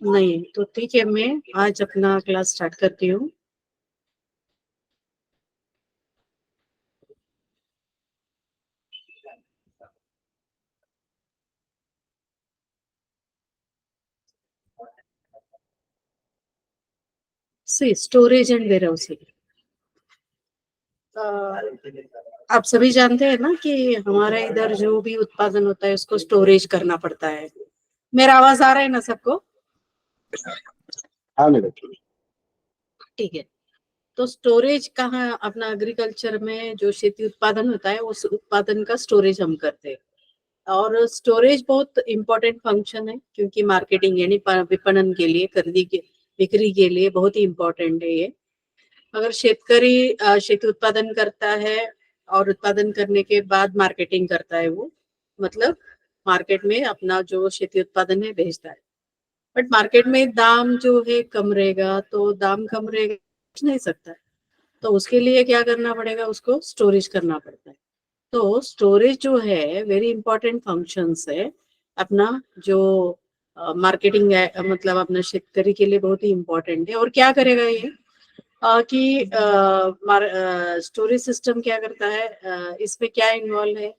नहीं तो ठीक है, मैं आज अपना क्लास स्टार्ट करती हूँ। सी स्टोरेज एंड वेयर हाउसिंग, आप सभी जानते हैं ना कि हमारे इधर जो भी उत्पादन होता है उसको स्टोरेज करना पड़ता है। मेरा आवाज आ रहा है ना सबको? हाँ मैडम। ठीक है। तो स्टोरेज कहाँ, अपना एग्रीकल्चर में जो खेती उत्पादन होता है उस उत्पादन का स्टोरेज हम करते हैं। और स्टोरेज बहुत इंपॉर्टेंट फंक्शन है, क्योंकि मार्केटिंग यानी विपणन के लिए, खरीदी के बिक्री के लिए बहुत ही इंपॉर्टेंट है ये। अगर शेतकरी शेती उत्पादन करता है और उत्पादन करने के बाद मार्केटिंग करता है, वो मतलब मार्केट में अपना जो शेती उत्पादन है भेजता है, बट मार्केट में दाम जो है कम रहेगा, तो दाम कम रहेगा, बेच नहीं सकता है। तो उसके लिए क्या करना पड़ेगा, उसको स्टोरेज करना पड़ता है। तो स्टोरेज जो है वेरी इंपॉर्टेंट फंक्शंस है अपना, जो मार्केटिंग है, मतलब अपना शेतकरी के लिए बहुत ही इंपॉर्टेंट है। और क्या करेगा ये कि स्टोरेज सिस्टम क्या करता है, इसमें क्या इन्वॉल्व है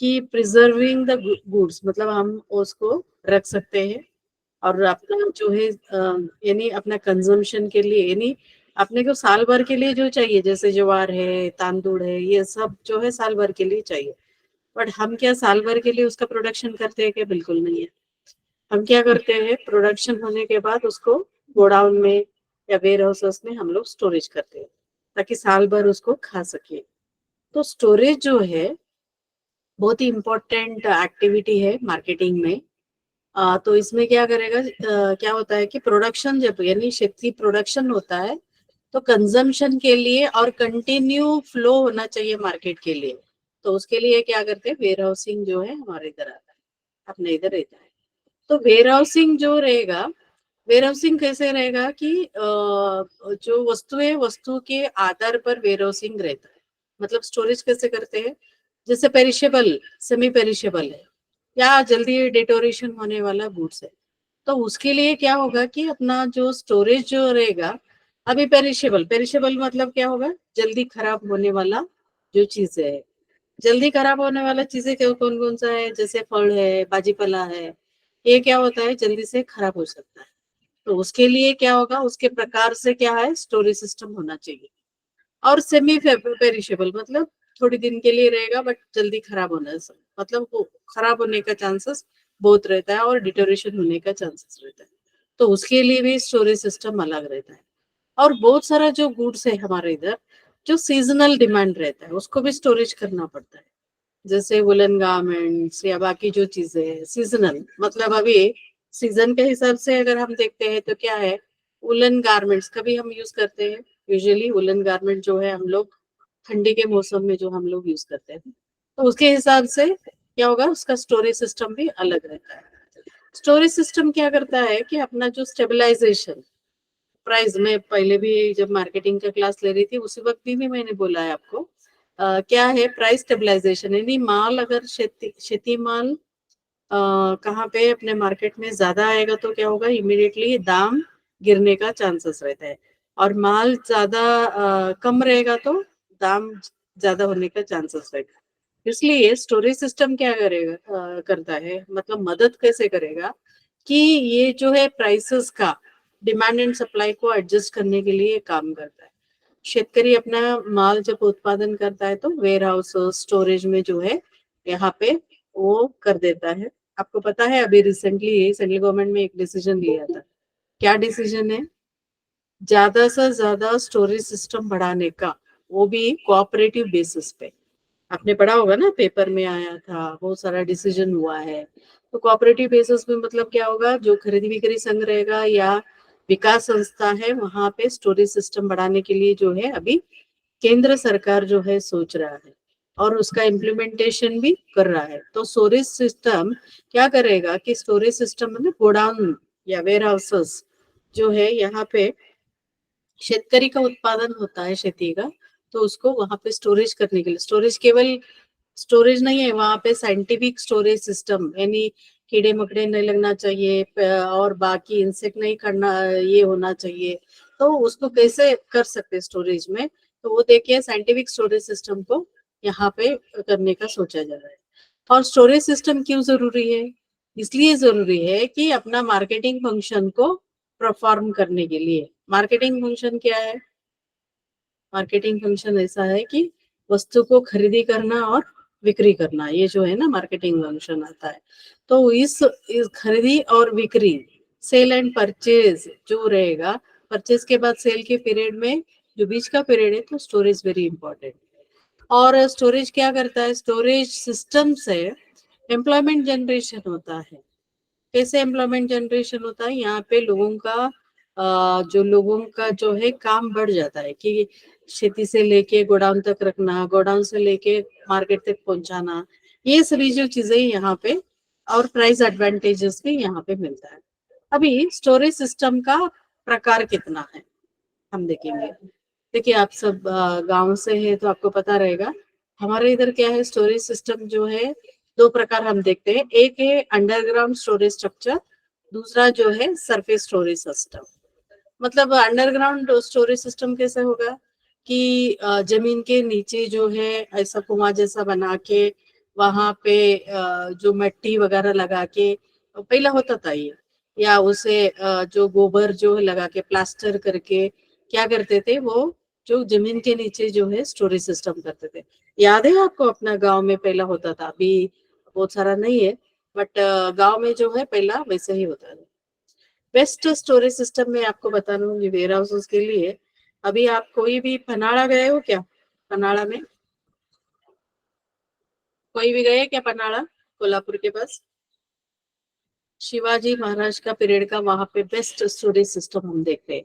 कि प्रिजर्विंग द गुड्स, मतलब हम उसको रख सकते हैं और अपना जो है यानी अपना कंजम्पशन के लिए, यानी अपने को साल भर के लिए जो चाहिए, जैसे ज्वार है, तांदुल है, ये सब जो है साल भर के लिए चाहिए। बट हम क्या साल भर के लिए उसका प्रोडक्शन करते हैं? क्या बिल्कुल नहीं है। हम क्या करते हैं, प्रोडक्शन होने के बाद उसको गोडाउन में या वेयर हाउसेस में हम लोग स्टोरेज करते हैं, ताकि साल भर उसको खा सके। तो स्टोरेज जो है बहुत ही इम्पोर्टेंट एक्टिविटी है मार्केटिंग में। तो इसमें क्या करेगा, क्या होता है कि प्रोडक्शन जब यानी खेती प्रोडक्शन होता है, तो कंजम्पशन के लिए और कंटिन्यू फ्लो होना चाहिए मार्केट के लिए। तो उसके लिए क्या करते हैं, वेयर हाउसिंग जो है हमारे इधर आता है, अपने इधर रहता है। तो वेयर हाउसिंग जो रहेगा, वेयर हाउसिंग कैसे रहेगा कि जो वस्तु है, वस्तु के आधार पर वेयर हाउसिंग रहता है। मतलब स्टोरेज कैसे करते हैं, जैसे पेरिशेबल, सेमी पेरिशेबल है या जल्दी डिटोरेशन होने वाला गुड्स है, तो उसके लिए क्या होगा कि अपना जो स्टोरेज जो रहेगा, अभी पेरिशेबल, पेरिशेबल मतलब क्या होगा, जल्दी खराब होने वाला जो चीजें है। जल्दी खराब होने वाला चीजें कौन कौन सा है, जैसे फल है, भाजीपाला है, ये क्या होता है, जल्दी से खराब हो सकता है। तो उसके लिए क्या होगा, उसके प्रकार से क्या है, स्टोरेज सिस्टम होना चाहिए। और सेमी पेरिशेबल मतलब थोड़ी दिन के लिए रहेगा, बट जल्दी खराब होना से मतलब वो खराब होने का चांसेस बहुत रहता है और डिटोरेशन होने का चांसेस रहता है। तो उसके लिए भी स्टोरेज सिस्टम अलग रहता है। और बहुत सारा जो गुड्स है हमारे इधर, जो सीजनल डिमांड रहता है, उसको भी स्टोरेज करना पड़ता है। जैसे वुलन गारमेंट्स या बाकी जो चीजें है सीजनल, मतलब अभी सीजन के हिसाब से अगर हम देखते हैं तो क्या है, वुलन गारमेंट्स कभी हम यूज करते हैं, यूजुअली वुलन गारमेंट जो है हम लोग ठंडी के मौसम में जो हम लोग यूज करते हैं, तो उसके हिसाब से क्या होगा, उसका स्टोरेज सिस्टम भी अलग रहता है। स्टोरेज सिस्टम क्या करता है कि अपना जो स्टेबलाइजेशन प्राइस, में पहले भी जब मार्केटिंग का क्लास ले रही थी उसी वक्त भी मैंने बोला है आपको, क्या है प्राइस स्टेबलाइजेशन, यानी माल अगर खेती माल कहाँ पे अपने मार्केट में ज्यादा आएगा तो क्या होगा, इमिडिएटली दाम गिरने का चांसेस रहता है। और माल ज्यादा कम रहेगा तो दाम ज्यादा होने का चांसेस रहेगा। इसलिए स्टोरेज सिस्टम क्या करेगा, करता है, मतलब मदद कैसे करेगा कि ये जो है प्राइसेस का डिमांड एंड सप्लाई को एडजस्ट करने के लिए काम करता है। शेतकरी अपना माल जब उत्पादन करता है तो वेयर हाउस स्टोरेज में जो है यहाँ पे वो कर देता है। आपको पता है अभी रिसेंटली सेंट्रल गवर्नमेंट में एक डिसीजन लिया था। क्या डिसीजन है, ज्यादा से ज्यादा स्टोरेज सिस्टम बढ़ाने का, वो भी कोऑपरेटिव बेसिस पे। आपने पढ़ा होगा ना, पेपर में आया था, बहुत सारा डिसीजन हुआ है। तो कोऑपरेटिव बेसिस में मतलब क्या होगा, जो खरीदी बिक्री संघ रहेगा या विकास संस्था है, वहां पे स्टोरेज सिस्टम बढ़ाने के लिए जो है अभी केंद्र सरकार जो है सोच रहा है और उसका इम्प्लीमेंटेशन भी कर रहा है। तो स्टोरेज सिस्टम क्या करेगा कि स्टोरेज सिस्टम मतलब गोडाउन या वेयर हाउसेस जो है, यहाँ पे शेतकरी का उत्पादन होता है खेती का, तो उसको वहां पे स्टोरेज करने के लिए, स्टोरेज केवल स्टोरेज नहीं है वहां पे, साइंटिफिक स्टोरेज सिस्टम, यानी कीड़े मकड़े नहीं लगना चाहिए, और बाकी इंसेक्ट नहीं करना, ये होना चाहिए। तो उसको कैसे कर सकते स्टोरेज में, तो वो देखिए साइंटिफिक स्टोरेज सिस्टम को यहाँ पे करने का सोचा जा रहा है। और स्टोरेज सिस्टम क्यों जरूरी है? इसलिए जरूरी है कि अपना मार्केटिंग फंक्शन को परफॉर्म करने के लिए। मार्केटिंग फंक्शन क्या है? मार्केटिंग फंक्शन ऐसा है कि वस्तु को खरीदी करना और बिक्री करना, ये जो है ना मार्केटिंग फंक्शन आता है। तो इस खरीदी और बिक्री, सेल एंड परचेज जो रहेगा, परचेज के बाद सेल के पीरियड में जो बीच का पीरियड है, तो स्टोरेज वेरी इंपॉर्टेंट। और स्टोरेज क्या करता है? स्टोरेज सिस्टम से एम्प्लॉयमेंट जनरेशन होता है। कैसे एम्प्लॉयमेंट जनरेशन होता है? यहाँ पे लोगों का जो है काम बढ़ जाता है कि खेती से लेके गोडाउन तक रखना, गोडाउन से लेके मार्केट तक पहुंचाना, ये सभी जो चीजें यहाँ पे, और प्राइस एडवांटेजेस भी यहाँ पे मिलता है। अभी स्टोरेज सिस्टम का प्रकार कितना है हम देखेंगे। देखिए आप सब गांव से है तो आपको पता रहेगा। हमारे इधर क्या है, स्टोरेज सिस्टम जो है दो प्रकार हम देखते हैं। एक है अंडरग्राउंड स्टोरेज स्ट्रक्चर, दूसरा जो है सरफेस स्टोरेज सिस्टम। मतलब अंडरग्राउंड स्टोरेज सिस्टम कैसे होगा कि जमीन के नीचे जो है ऐसा कुआं जैसा बना के, वहां पे जो मिट्टी वगैरह लगा के, पहला होता था ये, या उसे जो गोबर जो है लगा के प्लास्टर करके क्या करते थे, वो जो जमीन के नीचे जो है स्टोरेज सिस्टम करते थे। याद है आपको? अपना गांव में पहला होता था, अभी बहुत सारा नहीं है, बट गांव में जो है पहला वैसे ही होता था। बेस्ट स्टोरेज सिस्टम में आपको बता दूं वेयर हाउसेस के लिए, अभी आप कोई भी पनाड़ा गए हो क्या? पनाड़ा में कोई भी गए क्या? पनाड़ा कोल्हापुर के पास, शिवाजी महाराज का पीरियड का वहां पे बेस्ट स्टोरेज सिस्टम हम देखते हैं।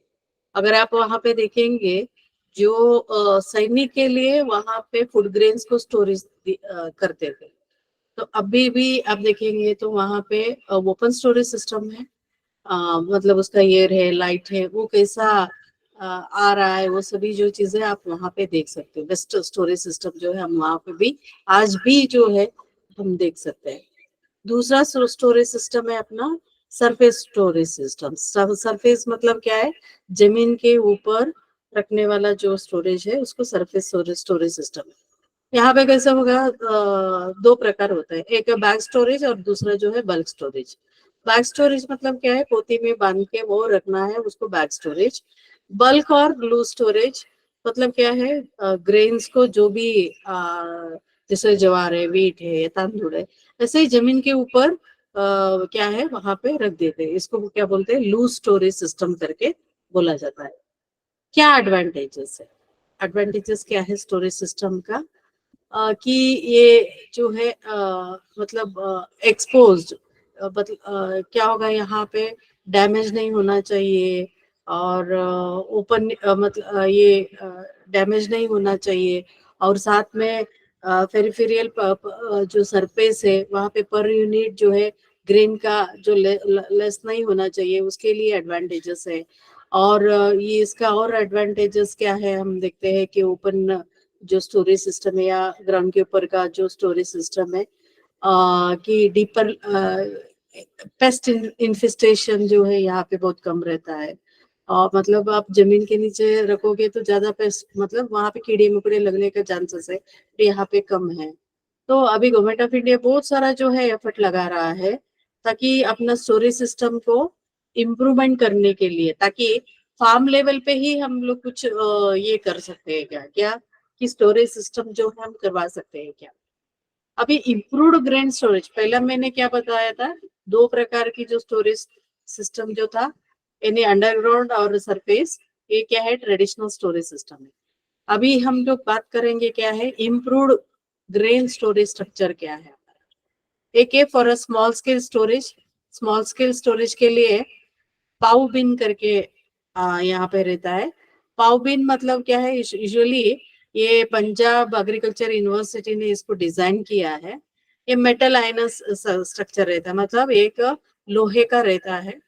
अगर आप वहां पे देखेंगे, जो सैनिक के लिए वहां पे फूड ग्रेन्स को स्टोरेज करते थे, तो अभी भी आप देखेंगे तो वहां पे ओपन स्टोरेज सिस्टम है। मतलब उसका एयर है, लाइट है, वो कैसा आ रहा है, वो सभी जो चीजें आप वहां पे देख सकते हो। बेस्ट स्टोरेज सिस्टम जो है हम वहां पे भी आज भी जो है हम देख सकते हैं। दूसरा स्टोरेज सिस्टम है अपना सरफेस स्टोरेज सिस्टम। सरफेस मतलब क्या है? जमीन के ऊपर रखने वाला जो स्टोरेज है उसको सरफेस स्टोरेज सिस्टम है। यहाँ पे कैसा होगा? दो प्रकार होता है, एक बैग स्टोरेज और दूसरा जो है बल्क स्टोरेज। बैग स्टोरेज मतलब क्या है? पोती में बांध के वो रखना है, उसको बैग स्टोरेज। बल्क और ग्लू स्टोरेज मतलब क्या है? ग्रेन्स को जो भी जैसे ज्वार है, वीट है, तांदुल है, ऐसे ही जमीन के ऊपर क्या है वहां पे रख देते हैं। इसको क्या बोलते हैं? लूज स्टोरेज सिस्टम करके बोला जाता है। क्या एडवांटेजेस है? एडवांटेजेस क्या है स्टोरेज सिस्टम का? कि ये जो है मतलब एक्सपोज्ड, मतलब क्या होगा यहाँ पे? डैमेज नहीं होना चाहिए, और ओपन मतलब ये डैमेज नहीं होना चाहिए, और साथ में पेरिफेरियल जो सरफेस है वहाँ पे पर यूनिट जो है ग्रेन का जो लेस नहीं होना चाहिए, उसके लिए एडवांटेजेस है। और ये इसका और एडवांटेजेस क्या है हम देखते हैं कि ओपन जो स्टोरेज सिस्टम है या ग्राउंड के ऊपर का जो स्टोरेज सिस्टम है, कि डीपर पेस्ट इन्फेस्टेशन जो है यहाँ पे बहुत कम रहता है। और मतलब आप जमीन के नीचे रखोगे तो ज्यादा पेस्ट, मतलब वहां पे कीड़े मकोड़े लगने का चांसेस है, तो यहाँ पे कम है। तो अभी गवर्नमेंट ऑफ इंडिया बहुत सारा जो है एफर्ट लगा रहा है ताकि अपना स्टोरेज सिस्टम को इम्प्रूवमेंट करने के लिए, ताकि फार्म लेवल पे ही हम लोग कुछ ये कर सकते हैं क्या क्या कि स्टोरेज सिस्टम जो है हम करवा सकते हैं क्या। अभी इम्प्रूव्ड ग्रेन स्टोरेज, पहला मैंने क्या बताया था, दो प्रकार की जो स्टोरेज सिस्टम जो था, यानी अंडरग्राउंड और सरफेस, ये क्या है? ट्रेडिशनल स्टोरेज सिस्टम है। अभी हम लोग बात करेंगे क्या है इम्प्रूव्ड ग्रेन स्टोरेज स्ट्रक्चर क्या है। एक है for a small scale storage. Small scale storage के लिए पाउ बिन करके यहाँ पे रहता है। पाउ बिन मतलब क्या है? यूजुअली ये पंजाब एग्रीकल्चर यूनिवर्सिटी ने इसको डिजाइन किया है। ये मेटल आयनस स्ट्रक्चर रहता है, मतलब एक लोहे का रहता है।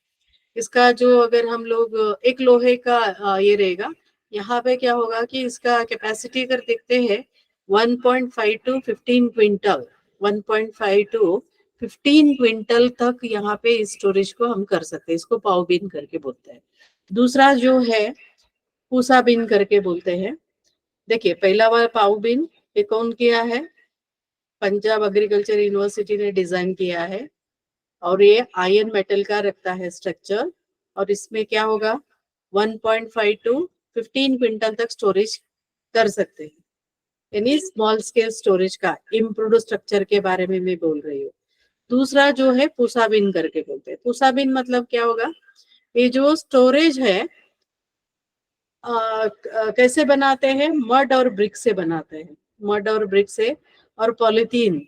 इसका जो अगर हम लोग एक लोहे का ये रहेगा, यहाँ पे क्या होगा कि इसका कैपेसिटी अगर देखते हैं 1.5 टू 15 क्विंटल, 1.5 टू 15 क्विंटल तक यहाँ पे स्टोरेज को हम कर सकते हैं। इसको पाव बिन करके बोलते हैं। दूसरा जो है पूसा बिन करके बोलते हैं। देखिए, पहला वाला पाव बिन ये कौन किया है? पंजाब एग्रीकल्चर यूनिवर्सिटी ने डिजाइन किया है, और ये आयरन मेटल का रखता है स्ट्रक्चर, और इसमें क्या होगा 1.5 टू 15 क्विंटल तक स्टोरेज कर सकते हैं। यानी स्मॉल स्केल स्टोरेज का इम्प्रूव्ड स्ट्रक्चर के बारे में मैं बोल रही हूँ। दूसरा जो है पुसाबिन करके बोलते हैं। पुसाबिन मतलब क्या होगा? ये जो स्टोरेज है कैसे बनाते हैं? मड और ब्रिक से बनाते हैं, मड और ब्रिक से, और पॉलिथीन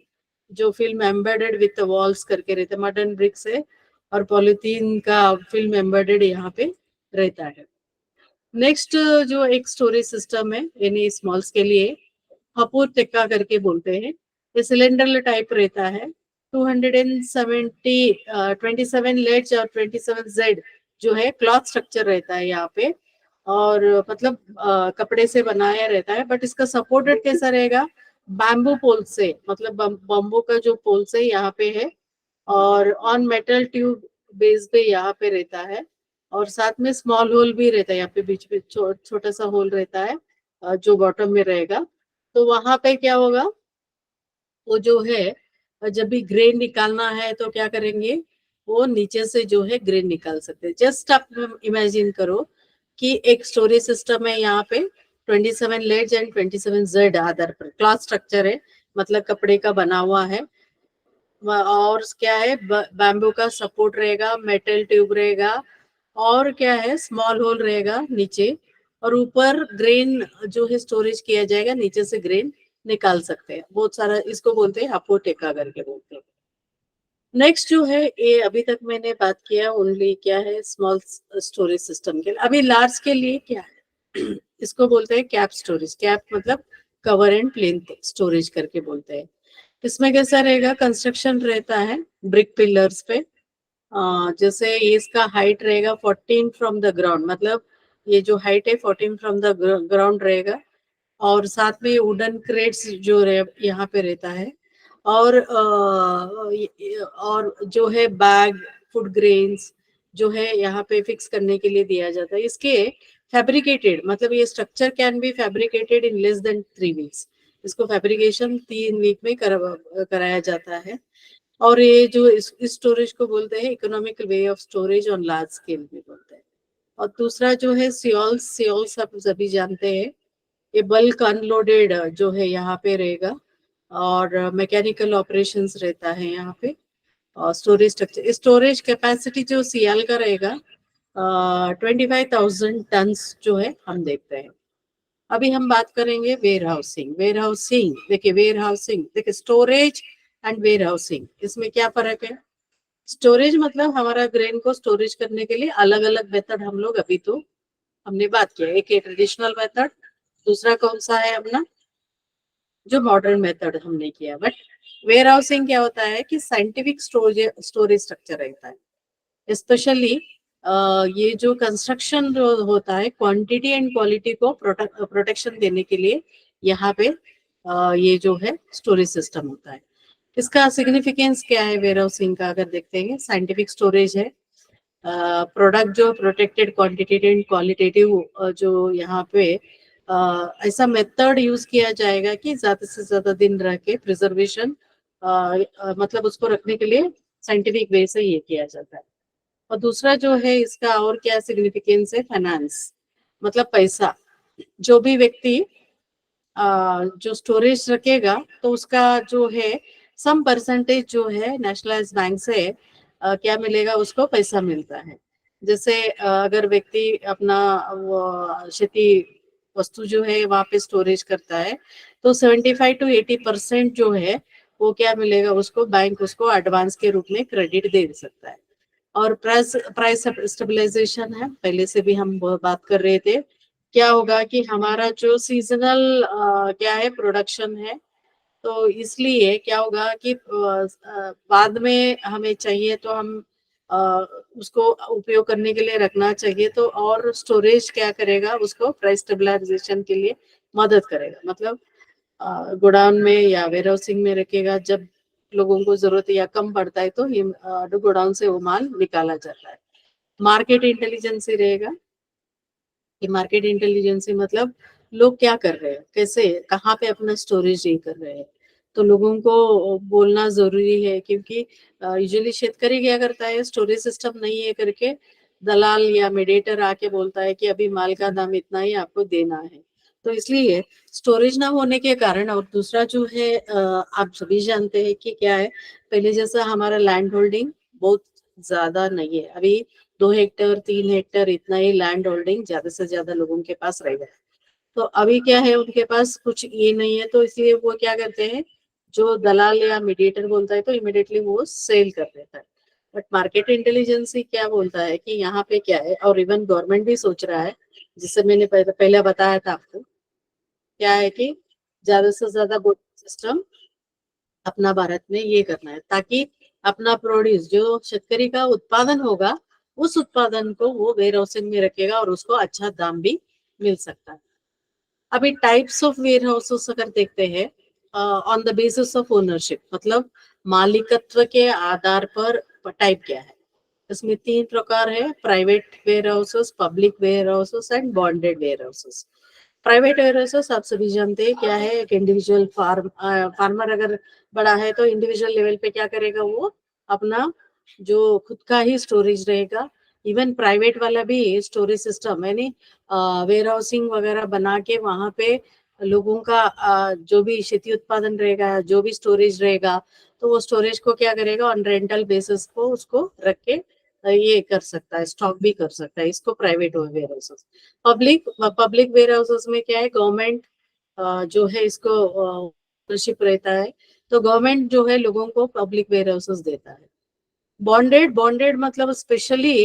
जो फिल्म एम्बेडेड विथ वॉल्स करके रहते हैं, मड एंड ब्रिक से और पॉलिथीन का फिल्म एम्बेडेड यहाँ पे रहता है। नेक्स्ट जो एक स्टोरेज सिस्टम है यानी स्मॉल्स के लिए हपूर टेक्का करके बोलते हैं। ये सिलेंडर टाइप रहता है। 270 27 लेट्स और 27 जेड जो है क्लॉथ स्ट्रक्चर रहता है यहाँ पे, और मतलब कपड़े से बनाया रहता है, बट इसका सपोर्टेड कैसा रहेगा? बैम्बू पोल से, मतलब बम्बू का जो पोल से यहाँ पे है, और ऑन मेटल ट्यूब बेस पे यहाँ पे रहता है, और साथ में स्मॉल होल भी रहता है यहाँ पे, बीच में छोटा सा होल रहता है जो बॉटम में रहेगा। तो वहां पे क्या होगा, वो जो है जब भी ग्रेन निकालना है तो क्या करेंगे, वो नीचे से जो है ग्रेन निकाल सकते हैं। जस्ट आप इमेजिन करो कि एक स्टोरेज सिस्टम है यहाँ पे, 27 लेड्स एंड 27 जेड आधार पर क्लॉथ स्ट्रक्चर है, मतलब कपड़े का बना हुआ है, और क्या है बैम्बू का सपोर्ट रहेगा, मेटल ट्यूब रहेगा, और क्या है स्मॉल होल रहेगा नीचे, और ऊपर ग्रेन जो है स्टोरेज किया जाएगा, नीचे से ग्रेन निकाल सकते हैं। बहुत सारा इसको बोलते हैं अपोटेका करके बोलते हैं। नेक्स्ट जो है ये अभी तक मैंने बात किया ओनली क्या है स्मॉल स्टोरेज सिस्टम के लिए। अभी लार्ज के लिए क्या है इसको बोलते हैं कैप स्टोरेज। कैप मतलब कवर एंड प्लेन स्टोरेज करके बोलते हैं। इसमें कैसा रहेगा, कंस्ट्रक्शन रहता है ब्रिक पिलर्स पे। जैसे ये इसका हाइट रहेगा 14 फ्रॉम द ग्राउंड, मतलब ये जो हाइट है 14 फ्रॉम द ग्राउंड रहेगा, और साथ में वुडन क्रेट्स जो यहाँ पे रहता है, और और जो है बैग फूड ग्रेन्स जो है यहाँ पे फिक्स करने के लिए दिया जाता है। इसके फैब्रिकेटेड, मतलब ये structure can be fabricated in less than 3 weeks. इसको फैब्रिकेशन 3 वीक में कराया जाता है। और ये जो इस स्टोरेज को बोलते हैं economical way of storage on large scale में बोलते हैं। और दूसरा जो है सियोल्स, सियोल्स आप सभी जानते हैं, ये बल्क अनलोडेड जो है यहाँ पे रहेगा, और मैकेनिकल ऑपरेशंस रहता है यहाँ पे। और स्टोरेज स्ट्रक्चर, स्टोरेज कैपेसिटी जो सीएल का रहेगा 25,000 टन जो है हम देखते हैं। अभी हम बात करेंगे वेयर हाउसिंग। वेयर हाउसिंग देखिए, वेयर हाउसिंग देखिए, स्टोरेज एंड वेयर हाउसिंग इसमें क्या फर्क है? स्टोरेज मतलब हमारा ग्रेन को स्टोरेज करने के लिए अलग अलग मेथड हम लोग अभी तो हमने बात किया। एक है ट्रेडिशनल मेथड, दूसरा कौन सा है अपना जो मॉडर्न मेथड हमने किया। बट वेयर हाउसिंग क्या होता है कि साइंटिफिक स्टोरेज स्ट्रक्चर रहता है। स्पेशली ये जो कंस्ट्रक्शन जो होता है क्वांटिटी एंड क्वालिटी को प्रोटेक्शन देने के लिए यहाँ पे ये जो है स्टोरेज सिस्टम होता है। इसका सिग्निफिकेंस क्या है वेयर हाउसिंग का? अगर देखते हैं, साइंटिफिक स्टोरेज है, प्रोडक्ट जो प्रोटेक्टेड क्वांटिटेटिव एंड क्वालिटेटिव जो यहाँ पे ऐसा मेथड यूज किया जाएगा कि ज्यादा से ज्यादा दिन रह के प्रिजर्वेशन मतलब उसको रखने के लिए साइंटिफिक वे से ये किया जाता है। और दूसरा जो है इसका और क्या सिग्निफिकेंस है, फाइनेंस मतलब पैसा। जो भी व्यक्ति जो स्टोरेज रखेगा तो उसका जो है सम परसेंटेज जो है नेशनलाइज बैंक से क्या मिलेगा, उसको पैसा मिलता है। जैसे अगर व्यक्ति अपना वो शेती वस्तु जो है वहां पे स्टोरेज करता है तो 75 to 80% जो है वो क्या मिलेगा उसको, बैंक उसको एडवांस के रूप में क्रेडिट दे सकता है। और प्राइस प्राइस स्टेबलाइजेशन है, पहले से भी हम बात कर रहे थे। क्या होगा कि हमारा जो सीजनल क्या है प्रोडक्शन है, तो इसलिए क्या होगा कि बाद में हमें चाहिए तो हम अ, उसको उपयोग करने के लिए रखना चाहिए, तो और स्टोरेज क्या करेगा उसको प्राइस स्टेबलाइजेशन के लिए मदद करेगा। मतलब गोडाउन में या वेयर हाउसिंग में रखेगा, जब लोगों को जरूरत या कम पड़ता है तो ये गोडाउन से वो माल निकाला जाता है। मार्केट इंटेलिजेंस रहेगा कि मार्केट इंटेलिजेंस मतलब लोग क्या कर रहे हैं, कैसे कहाँ पे अपना स्टोरेज ये कर रहे हैं, तो लोगों को बोलना जरूरी है। क्योंकि यूजुअली शेतकरी क्या करता है, स्टोरेज सिस्टम नहीं है करके दलाल या मीडिएटर आके बोलता है कि अभी माल का दाम इतना ही आपको देना है। तो इसलिए स्टोरेज ना होने के कारण, और दूसरा जो है आप सभी जानते हैं कि क्या है, पहले जैसा हमारा लैंड होल्डिंग बहुत ज्यादा नहीं है अभी। 2 हेक्टर 3 हेक्टर इतना ही लैंड होल्डिंग ज्यादा से ज्यादा लोगों के पास रह गया है। तो अभी क्या है, उनके पास कुछ ये नहीं है, तो इसलिए वो क्या करते हैं, जो दलाल या मीडिएटर बोलता है तो इमिडिएटली वो सेल कर देता है। बट मार्केट इंटेलिजेंस ही क्या बोलता है कि यहाँ पे क्या है, और इवन गवर्नमेंट भी सोच रहा है, जिससे मैंने पहले बताया था आपको, क्या है कि ज्यादा से ज्यादा सिस्टम अपना भारत में ये करना है, ताकि अपना प्रोड्यूस जो शेतकरी का उत्पादन होगा, उस उत्पादन को वो वेयर हाउसिंग में रखेगा और उसको अच्छा दाम भी मिल सकता है। अभी टाइप्स ऑफ वेयर हाउसेस अगर देखते हैं, on the basis of ownership, मतलब मालिकत्व के आधार पर टाइप क्या है। इसमें 3 प्रकार है: private warehouses, public warehouses and bonded warehouses. Private warehouses आप सभी जानते हैं क्या है, एक इंडिविजुअल फार्मर अगर बड़ा है तो इंडिविजुअल लेवल पे क्या करेगा, वो अपना जो खुद का ही स्टोरेज रहेगा। इवन प्राइवेट वाला भी स्टोरेज सिस्टम यानी वेयर हाउसिंग वगैरह बना के वहां पे लोगों का जो भी खेती उत्पादन रहेगा, जो भी स्टोरेज रहेगा, तो वो स्टोरेज को क्या करेगा, ऑन रेंटल बेसिस को उसको रख के ये कर सकता है, स्टॉक भी कर सकता है। इसको private warehouses. Public public warehouses में क्या है, गवर्नमेंट जो है इसको ओनरशिप रहता है, तो गवर्नमेंट जो है लोगों को पब्लिक वेयर हाउसेस देता है। बॉन्डेड बॉन्डेड मतलब स्पेशली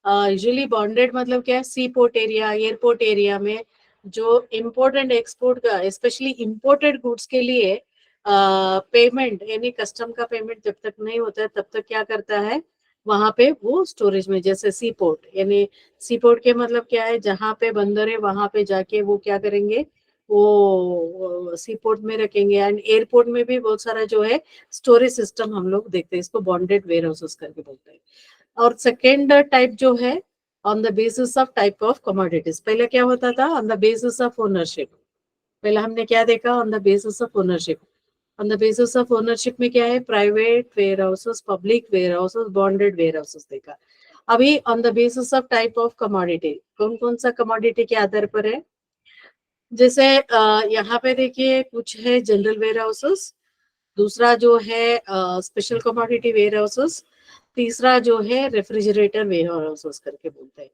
यूजुअली बॉन्डेड मतलब क्या है, सी पोर्ट एरिया, एयरपोर्ट एरिया में जो इम्पोर्ट एंड एक्सपोर्ट का, स्पेशली इम्पोर्टेड गुड्स के लिए पेमेंट यानी कस्टम का पेमेंट जब तक नहीं होता है तब तक क्या करता है, वहां पे वो स्टोरेज में, जैसे सी पोर्ट यानी सी पोर्ट के मतलब क्या है, जहाँ पे बंदर है वहां पे जाके वो क्या करेंगे, वो सी पोर्ट में रखेंगे। एंड एयरपोर्ट में भी बहुत सारा जो है स्टोरेज सिस्टम हम लोग देखते हैं, इसको बॉन्डेड वेयर हाउसेस करके बोलते हैं। और सेकेंड टाइप जो है, on the basis of type of commodities. पहले क्या होता था, on the basis of ownership. पहले हमने क्या देखा, on the basis of ownership. On the basis of ownership में क्या है, private warehouses, public warehouses, bonded warehouses देखा। अभी on the basis of type of commodity, कौन कौन सा कमोडिटी के आधार पर है, जैसे यहाँ पे देखिए कुछ है जनरल वेयर हाउसेस, दूसरा जो है स्पेशल कमोडिटी वेयर हाउसेस, तीसरा जो है रेफ्रिजरेटर वेयर हाउसेस करके बोलते हैं।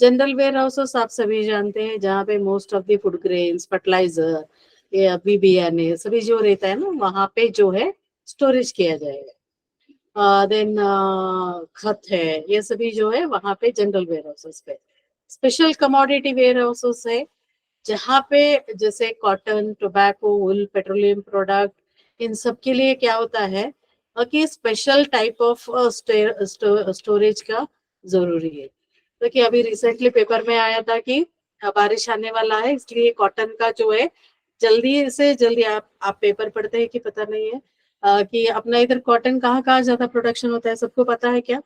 जनरल वेयर हाउसेस आप सभी जानते हैं, जहाँ पे most of the food grains, fertiliser, या बीबीएनए सभी जो रहता है ना, वहां पे जो है स्टोरेज किया जाएगा। देन खत है, ये सभी जो है वहां पे जनरल वेयर हाउसेस पे। स्पेशल कमोडिटी वेयर हाउसेस है जहाँ पे जैसे कॉटन, टोबैको, वुल, पेट्रोलियम प्रोडक्ट, इन सब के लिए क्या होता है कि स्पेशल टाइप ऑफ स्टोरेज का जरूरी है। तो कि अभी रिसेंटली पेपर में आया था कि बारिश आने वाला है, इसलिए कॉटन का जो है जल्दी से जल्दी, आप पेपर पढ़ते हैं कि पता नहीं है, कि अपना इधर कॉटन कहाँ कहाँ ज्यादा प्रोडक्शन होता है, सबको पता है क्या?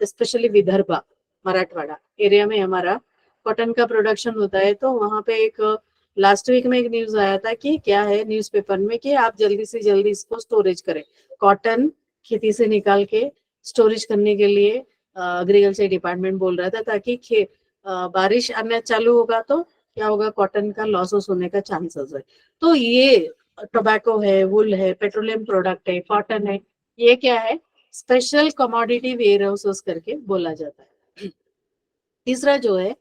स्पेशली विदर्भा, मराठवाड़ा एरिया में हमारा कॉटन का प्रोडक्शन होता है। तो वहां पे एक लास्ट वीक में एक न्यूज आया था कि क्या है न्यूज़पेपर में, कि आप जल्दी से जल्दी इसको स्टोरेज करें, कॉटन खेती से निकाल के स्टोरेज करने के लिए एग्रीकल्चर डिपार्टमेंट बोल रहा था, ताकि बारिश आना चालू होगा तो क्या होगा, कॉटन का लॉसेस होने का चांसेस है। तो ये टोबैको है, वुल है, पेट्रोलियम प्रोडक्ट है, कॉटन है, ये क्या है, स्पेशल कमोडिटी वेयर हाउसेस करके बोला जाता है। तीसरा जो है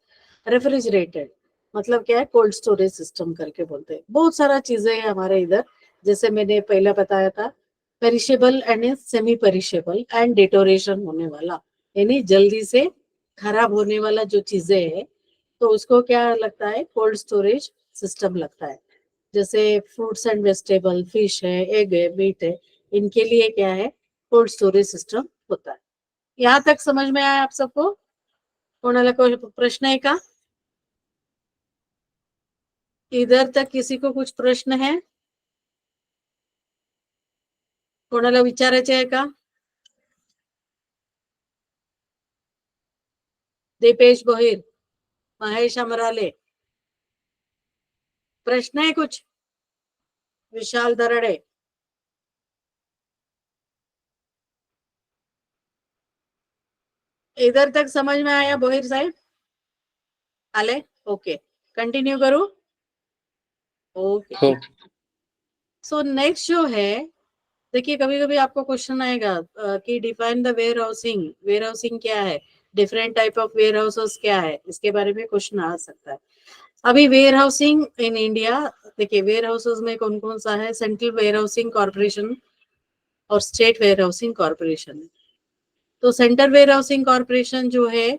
रेफ्रिजरेटेड, मतलब क्या है, कोल्ड स्टोरेज सिस्टम करके बोलते हैं। बहुत सारा चीजें हैं हमारे इधर, जैसे मैंने पहले बताया था, perishable and semi perishable and deterioration होने वाला, यानी जल्दी से खराब होने वाला जो चीजें है, तो उसको क्या लगता है, कोल्ड स्टोरेज सिस्टम लगता है। जैसे फ्रूट्स एंड वेजिटेबल, फिश है, एग है, मीट है, इनके लिए क्या है, कोल्ड स्टोरेज सिस्टम होता है। यहाँ तक समझ में आया आप सबको? कोणाला कोई प्रश्न है का? इधर तक किसी को कुछ प्रश्न है? कोणाला विचारायचे आहे का? दीपेश गोहिल, महेश अमराले, प्रश्न है कुछ? विशाल दरड़े, इधर तक समझ में आया बोहिर साहब? आले? ओके, कंटिन्यू करूं? ओके, सो नेक्स्ट जो है, देखिए कभी कभी आपको क्वेश्चन आएगा कि डिफाइन द वेयर हाउसिंग क्या है, different type of warehouses क्या है, इसके बारे में क्वेश्चन आ सकता है। अभी वेयर हाउसिंग इन इंडिया, देखिए वेयर हाउसेस में कौन कौन सा है, सेंट्रल वेयर हाउसिंग कॉर्पोरेशन और स्टेट वेयर हाउसिंग कॉर्पोरेशन। तो सेंट्रल वेयर हाउसिंग कॉर्पोरेशन जो है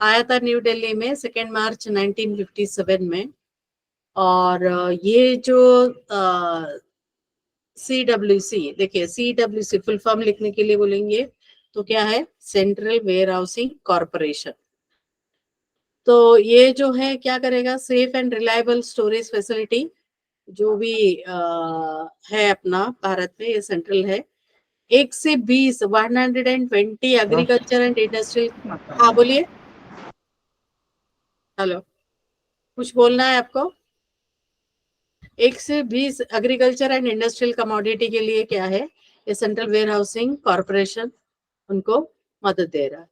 आया था न्यू दिल्ली में 2 मार्च 1957 में, और ये जो CWC, देखिए CWC फुल फॉर्म लिखने के लिए बोलेंगे तो क्या है, सेंट्रल वेयर हाउसिंग कॉर्पोरेशन। तो ये जो है क्या करेगा, safe and reliable storage facility जो भी है अपना भारत में, ये सेंट्रल है। 1 से 20 120 एग्रीकल्चर एंड इंडस्ट्रियल। हाँ बोलिए, हेलो, कुछ बोलना है आपको? 1 से 20 एग्रीकल्चर एंड इंडस्ट्रियल कमोडिटी के लिए क्या है, ये सेंट्रल वेयर हाउसिंग कॉर्पोरेशन उनको मदद दे रहा है।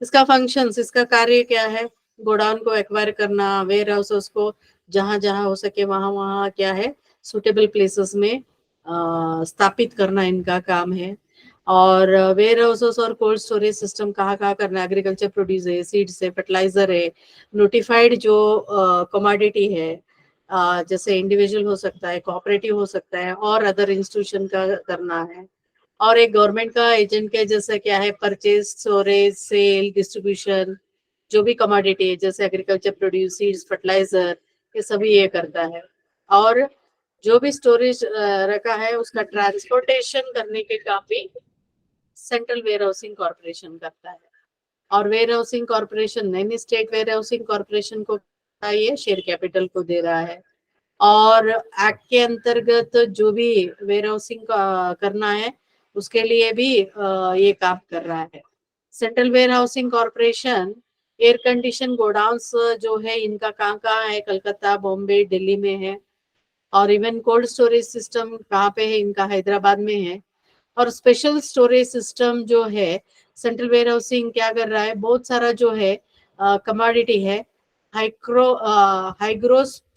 इसका फंक्शंस, इसका कार्य क्या है, गोडाउन को एक्वायर करना, वेयर हाउसेस को जहां जहां हो सके वहां वहां क्या है, सुटेबल प्लेसेस में स्थापित करना इनका काम है। और वेयर हाउसेस और कोल्ड स्टोरेज सिस्टम कहाँ कहाँ करना है, एग्रीकल्चर प्रोड्यूस है, सीड्स है, फर्टिलाइजर है, नोटिफाइड जो कमोडिटी है, जैसे इंडिविजुअल हो सकता है, कोऑपरेटिव हो सकता है, और अदर इंस्टीट्यूशन का करना है। और एक गवर्नमेंट का एजेंट के जैसे क्या है, परचेज, स्टोरेज, सेल, डिस्ट्रीब्यूशन, जो भी कमोडिटी है जैसे एग्रीकल्चर प्रोड्यूस, सीड्स, फर्टिलाइजर, ये सभी ये करता है। और जो भी स्टोरेज रखा है उसका ट्रांसपोर्टेशन करने के काम भी सेंट्रल वेयर हाउसिंग कॉर्पोरेशन करता है। और वेयर हाउसिंग कॉर्पोरेशन नैनी स्टेट वेयर हाउसिंग कॉर्पोरेशन को ये शेयर कैपिटल को दे रहा है। और एक्ट के अंतर्गत जो भी वेयर हाउसिंग करना है उसके लिए भी ये काम कर रहा है। Central warehousing corporation air condition godowns जो है इनका कहाँ कहाँ है, कलकत्ता, बॉम्बे, दिल्ली में है। और इवन कोल्ड स्टोरेज सिस्टम कहाँ पे है इनका, हैदराबाद में है। और स्पेशल स्टोरेज सिस्टम जो है सेंट्रल वेयर हाउसिंग क्या कर रहा है, बहुत सारा जो है कमोडिटी है, हाइग्रोस्कोपिक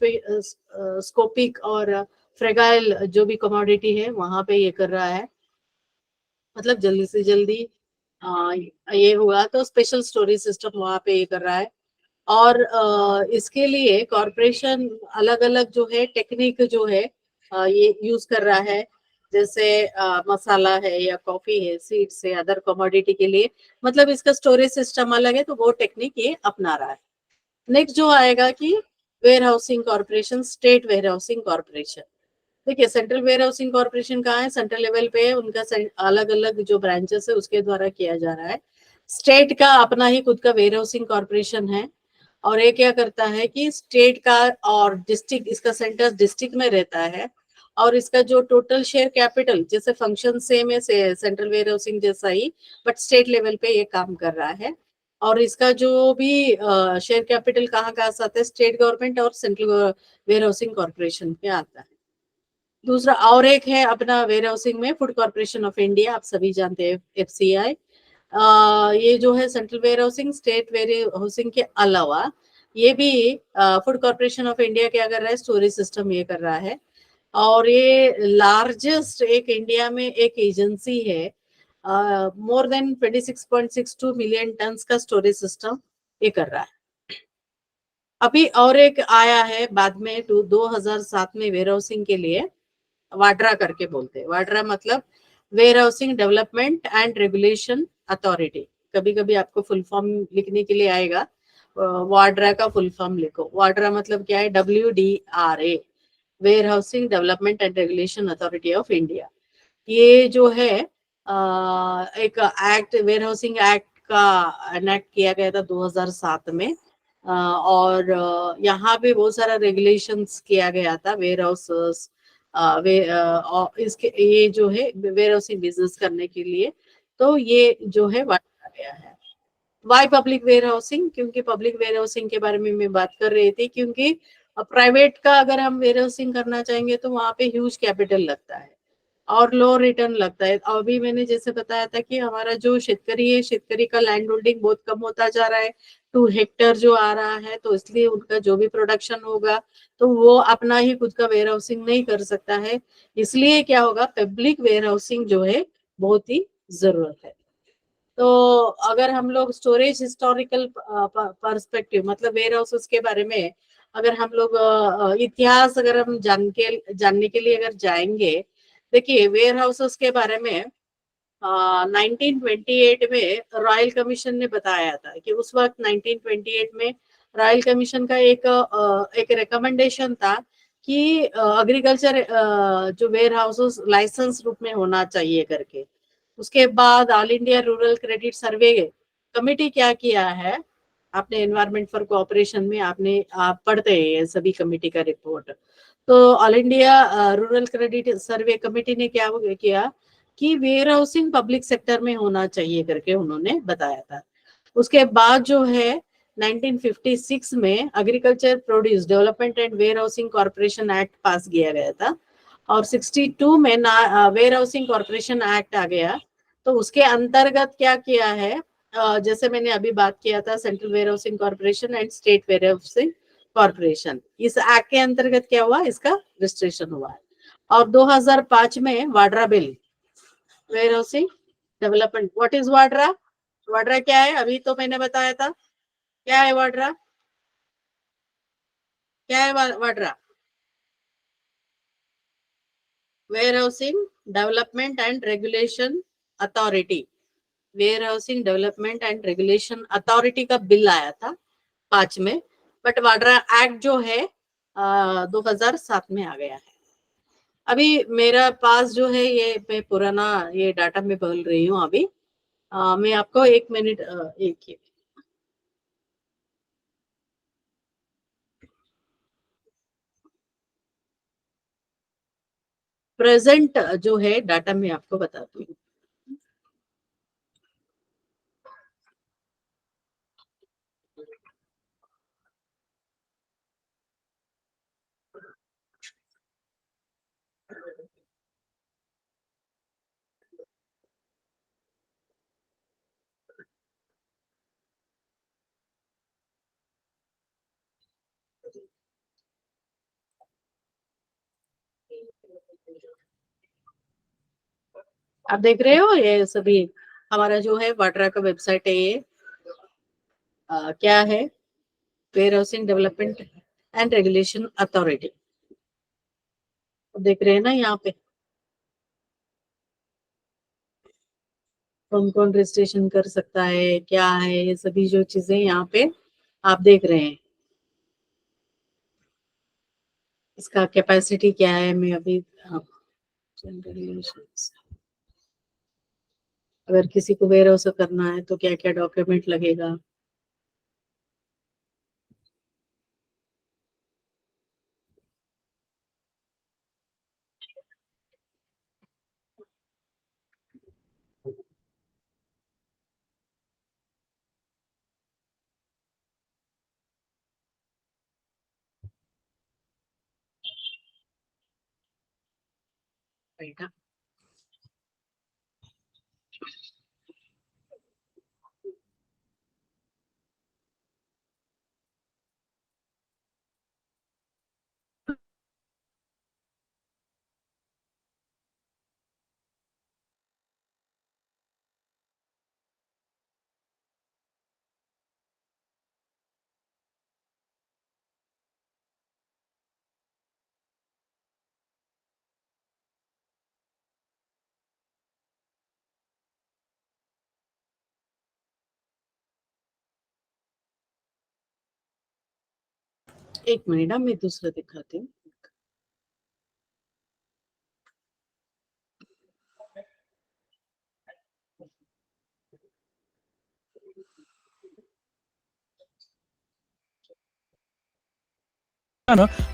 और फ्रेगाइल जो भी कमोडिटी है वहां पे ये कर रहा है। मतलब जल्दी से जल्दी ये हुआ तो स्पेशल स्टोरेज सिस्टम वहां पे ये कर रहा है। और इसके लिए कॉरपोरेशन अलग अलग जो है टेक्निक जो है ये यूज कर रहा है। जैसे मसाला है या कॉफी है, सीड्स है, अदर कमोडिटी के लिए मतलब इसका स्टोरेज सिस्टम अलग है, तो वो टेक्निक ये अपना रहा है। नेक्स्ट जो आएगा कि warehousing corporation, state warehousing corporation. देखिए सेंट्रल वेयर हाउसिंग कॉर्पोरेशन कहाँ है, सेंट्रल लेवल पे है, उनका अलग अलग जो ब्रांचेस है उसके द्वारा किया जा रहा है। स्टेट का अपना ही खुद का वेयर हाउसिंग कॉर्पोरेशन है। और ये क्या करता है कि स्टेट का और डिस्ट्रिक्ट, इसका सेंटर डिस्ट्रिक्ट में रहता है। और इसका जो टोटल शेयर कैपिटल, जैसे फंक्शन सेम है सेंट्रल वेयर हाउसिंग जैसा ही, बट स्टेट लेवल पे ये काम कर रहा है। और इसका जो भी शेयर कैपिटल कहाँ कहाँ से आता है, स्टेट गवर्नमेंट और सेंट्रल वेयर हाउसिंग कॉर्पोरेशन पे आता है। दूसरा और एक है अपना वेयर हाउसिंग में फूड कॉर्पोरेशन ऑफ इंडिया, आप सभी जानते हैं, FCI। ये जो है central warehousing, state warehousing के अलावा ये भी फूड कॉर्पोरेशन ऑफ इंडिया क्या कर रहा है, स्टोरेज सिस्टम ये कर रहा है। और ये लार्जेस्ट एक इंडिया में एक एजेंसी है, मोर देन 26.62 मिलियन टन का स्टोरेज सिस्टम ये कर रहा है। अभी और एक आया है बाद में 2007 में वेयर हाउसिंग के लिए, वाड्रा करके बोलते हैं। वाड्रा मतलब warehousing development and regulation authority. कभी कभी आपको फुल फॉर्म लिखने के लिए आएगा, वाड्रा का फुल फॉर्म लिखो। वाड्रा मतलब क्या है, WDRA, warehousing development and regulation authority of India. ये जो है एक एक्ट, वेयर हाउसिंग एक्ट का एनेक्ट किया गया था 2007 में। और यहाँ पे बहुत सारा रेगुलेशंस किया गया था वेयर हाउसेस इसके ये जो है वेयर हाउसिंग बिजनेस करने के लिए, तो ये जो है बांटा गया है। Why public warehousing? क्योंकि पब्लिक वेयर हाउसिंग के बारे में मैं बात कर रही थी, क्योंकि प्राइवेट का अगर हम वेयर हाउसिंग करना चाहेंगे तो वहां पे ह्यूज कैपिटल लगता है और लो रिटर्न लगता है। अभी मैंने जैसे बताया था कि हमारा जो शेतकरी है, शेतकरी का लैंड होल्डिंग बहुत कम होता जा रहा है, 2 हेक्टर जो आ रहा है, तो इसलिए उनका जो भी प्रोडक्शन होगा तो वो अपना ही खुद का वेयर हाउसिंग नहीं कर सकता है। इसलिए क्या होगा, पब्लिक वेयर हाउसिंग जो है बहुत ही जरूरत है। तो अगर हम लोग स्टोरेज हिस्टोरिकल पर्सपेक्टिव, मतलब वेयर हाउसेस के बारे में अगर हम लोग इतिहास अगर हम जानने के लिए अगर जाएंगे, देखिए वेयर हाउसेस के बारे में 1928 में रॉयल कमीशन ने बताया था कि उस वक्त 1928 में रॉयल कमीशन का एक रिकमेंडेशन था कि एग्रीकल्चर जो वेयर हाउसेस लाइसेंस रूप में होना चाहिए करके। उसके बाद ऑल इंडिया रूरल क्रेडिट सर्वे कमेटी क्या किया है, आपने एनवायरमेंट फॉर कोऑपरेशन में आप पढ़ते हैं सभी कमेटी का रिपोर्ट। तो ऑल इंडिया रूरल क्रेडिट सर्वे कमेटी ने क्या किया कि वेयर हाउसिंग पब्लिक सेक्टर में होना चाहिए करके उन्होंने बताया था। उसके बाद जो है 1956 में agriculture produce development and warehousing corporation act pass किया गया था, और 62 में वेयर हाउसिंग कॉर्पोरेशन एक्ट आ गया। तो उसके अंतर्गत क्या किया है, जैसे मैंने अभी बात किया था central warehousing corporation and state warehousing corporation, इस एक्ट के अंतर्गत क्या हुआ, इसका रजिस्ट्रेशन हुआ है। और 2005 में Vadra bill, warehousing development. What is Vadra? Vadra क्या है, अभी तो मैंने बताया था। क्या है वाड्रा? क्या है वाड्रा? Warehousing development and regulation authority. Warehousing development and regulation authority का बिल आया था 5 में, बट वाड्रा एक्ट जो है 2007 में आ गया है। अभी मेरा पास जो है ये मैं पुराना ये डाटा में बोल रही हूँ अभी। मैं आपको 1 मिनट एक प्रेजेंट जो है डाटा में आपको बताती हूँ। आप देख रहे हो ये सभी, हमारा जो है वाड्रा का वेबसाइट है ये। क्या है, warehousing development and regulation authority, देख रहे हैं ना यहाँ पे कौन कौन रजिस्ट्रेशन कर सकता है, क्या है, ये सभी जो चीजें यहाँ पे आप देख रहे हैं। इसका कैपेसिटी क्या है, मैं अभी regulations, अगर किसी को वेयर हाउस करना है तो क्या क्या डॉक्यूमेंट लगेगा। बेटा, एक मिनट मैं दूसरा दिखाती हूँ।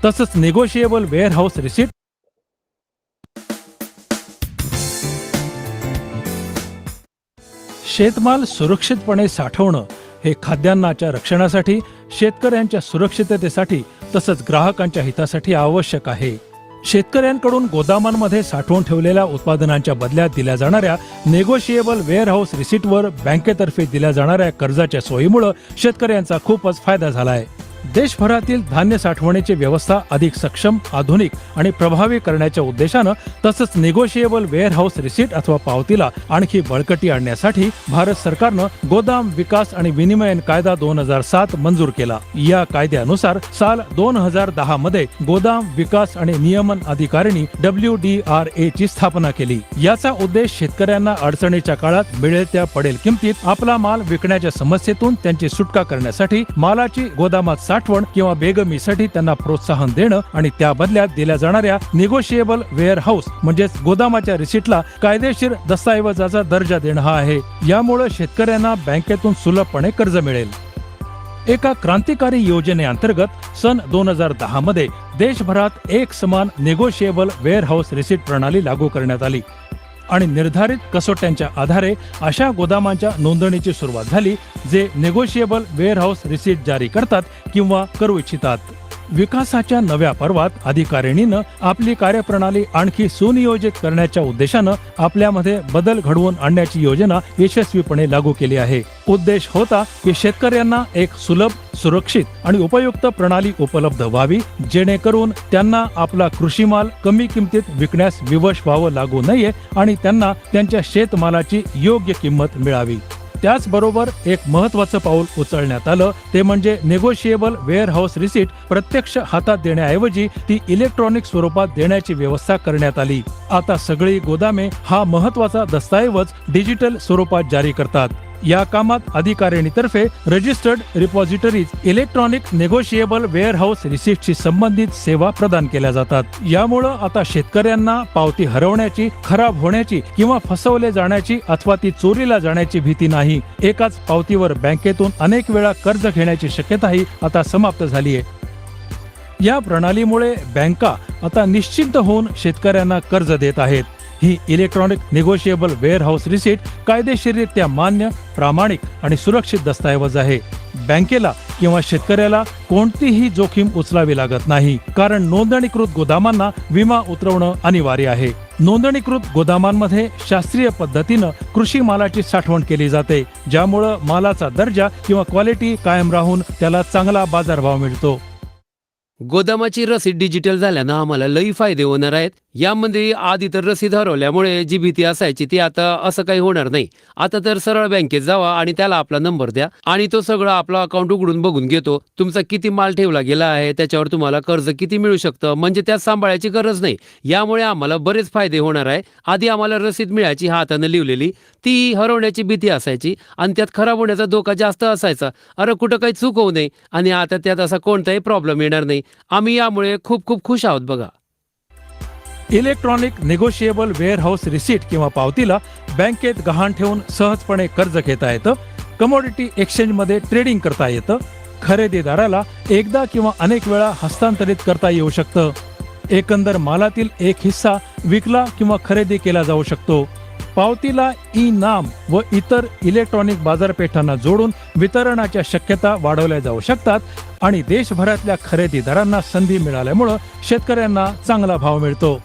तसंच निगोशिएबल वेअर हाऊस रिसिट शेतमाल सुरक्षितपणे साठवणं हे खाद्यान्नाच्या रक्षणासाठी, शेतकऱ्यांच्या सुरक्षिततेसाठी तसंच ग्राहकांच्या हितासाठी आवश्यक आहे. शेतकऱ्यांकडून गोदामांमध्ये साठवून ठेवलेल्या उत्पादनांच्या बदल्यात दिल्या जाणाऱ्या नेगोशिएबल वेअरहाऊस रिसीटवर बँकेतर्फे दिल्या जाणाऱ्या कर्जाच्या सोयीमुळे शेतकऱ्यांचा खूपच फायदा झालाय. देशभरातील धान्य साठवणीची व्यवस्था अधिक सक्षम, आधुनिक आणि प्रभावी करण्याच्या उद्देशानं तसंच नेगोशिएबल वेअरहाऊस रिसीट अथवा पावतीला आणखी बळकटी आणण्यासाठी भारत सरकारनं गोदाम विकास आणि विनिमयन कायदा 2007 मंजूर केला. या कायद्यानुसार साल 2010 मध्ये गोदाम विकास आणि नियमन अधिकारिणी WDRA ची स्थापना केली. याचा उद्देश शेतकऱ्यांना अडचणीच्या काळात मिळेल त्या पडेल किमतीत आपला माल विकण्याच्या समस्येतून त्यांची सुटका करण्यासाठी मालाची गोदामात साठवण किंवा बेगमीसाठी त्यांना प्रोत्साहन देणं आणि त्या बदल्यात दिल्या जाणाऱ्या निगोशिएबल वेअरहाऊस म्हणजेच गोदामाच्या रिसीटला कायदेशीर दस्तऐवजाचा दर्जा देणं हा आहे. यामुळे शेतकऱ्यांना बँकेतून सुलभपणे कर्ज मिळेल. एका क्रांतिकारी योजनेअंतर्गत सन 2010 मध्ये देशभरात एक समान नेगोशिएबल वेअरहाऊस रिसीट प्रणाली लागू करण्यात आली आणि निर्धारित कसोट्यांच्या आधारे अशा गोदामांच्या नोंदणीची सुरुवात झाली जे नेगोशिएबल वेअरहाऊस रिसीट जारी करतात किंवा करू इच्छितात. विकासाच्या नव्या पर्वात अधिकारिणीनं आपली कार्यप्रणाली आणखी सुनियोजित करण्याच्या उद्देशानं आपल्यामध्ये बदल घडवून आणण्याची योजना यशस्वीपणे लागू केली आहे. उद्देश होता की शेतकऱ्यांना एक सुलभ, सुरक्षित आणि उपयुक्त प्रणाली उपलब्ध व्हावी जेणेकरून त्यांना आपला कृषीमाल कमी किमतीत विकण्यास विवश व्हावं लागू नये आणि त्यांना त्यांच्या शेतमालाची योग्य किंमत मिळावी. त्याचबरोबर एक महत्त्वाचं पाऊल उचलण्यात आलं ते म्हणजे नेगोशिएबल वेअरहाऊस रिसीट प्रत्यक्ष हातात देण्याऐवजी ती इलेक्ट्रॉनिक स्वरूपात देण्याची व्यवस्था करण्यात आली. आता सगळी गोदामे हा महत्त्वाचा दस्तऐवज डिजिटल स्वरूपात जारी करतात. या कामात अधिकारिणीतर्फे registered repositories electronic negotiable warehouse रिसीटशी संबंधित सेवा प्रदान केल्या जातात. यामुळं आता शेतकऱ्यांना पावती हरवण्याची, खराब होण्याची किंवा फसवले जाण्याची अथवा ती चोरीला जाण्याची भीती नाही. एकाच पावतीवर बँकेतून अनेक वेळा कर्ज घेण्याची शक्यताही आता समाप्त झालीय. या प्रणालीमुळे बँका आता निश्चिंत होऊन शेतकऱ्यांना कर्ज देत आहेत. ही इलेक्ट्रॉनिक नेगोशिएबल वेअरहाऊस रिसीट कायदेशीररित्या मान्य, प्रामाणिक आणि सुरक्षित दस्तऐवज आहे. बँकेला किंवा शेतकऱ्याला कोणतीही जोखीम उचलावी लागत नाही, कारण नोंदणीकृत गोदामांना विमा उतरवणं अनिवार्य आहे. नोंदणीकृत गोदामांमध्ये शास्त्रीय पद्धतीनं कृषी मालाची साठवण केली जाते, ज्यामुळं मालाचा दर्जा किंवा क्वालिटी कायम राहून त्याला चांगला बाजारभाव मिळतो. गोदामाची रसीद डिजिटल झाल्यानं आम्हाला लई फायदे होणार आहेत. यामध्ये आधी तर रसीद हरवल्यामुळे जी भीती असायची ती आता असं काही होणार नाही. आता तर सरळ बँकेत जावा आणि त्याला आपला नंबर द्या आणि तो सगळं आपला अकाउंट उघडून बघून घेतो. तुमचा किती माल ठेवला गेला आहे, त्याच्यावर तुम्हाला कर्ज किती मिळू शकतं, म्हणजे त्यात सांभाळायची गरज नाही. यामुळे आम्हाला बरेच फायदे होणार आहे. आधी आम्हाला रसीद मिळायची हातानं लिहिलेली, ती हरवण्याची भीती असायची आणि त्यात खराब होण्याचा धोका जास्त असायचा. अरे कुठं काही चूक होऊ नये, आणि आता त्यात असा कोणताही प्रॉब्लेम येणार नाही. आम्ही यामुळे खूप खूप खुश आहोत बघा. इलेक्ट्रॉनिक नेगोशिएबल वेअरहाऊस रिसीट किंवा पावतीला बँकेत गहाण ठेवून सहजपणे कर्ज घेता येतं. कमोडिटी एक्सचेंजमध्ये ट्रेडिंग करता येतं. खरेदीदाराला एकदा किंवा अनेक वेळा हस्तांतरित करता येऊ शकतं. एकंदर मालातील एक हिस्सा विकला किंवा खरेदी केला जाऊ शकतो. पावतीला ई नाम व इतर इलेक्ट्रॉनिक बाजारपेठांना जोडून वितरणाच्या शक्यता वाढवल्या जाऊ शकतात आणि देशभरातल्या खरेदीदारांना संधी मिळाल्यामुळे शेतकऱ्यांना चांगला भाव मिळतो.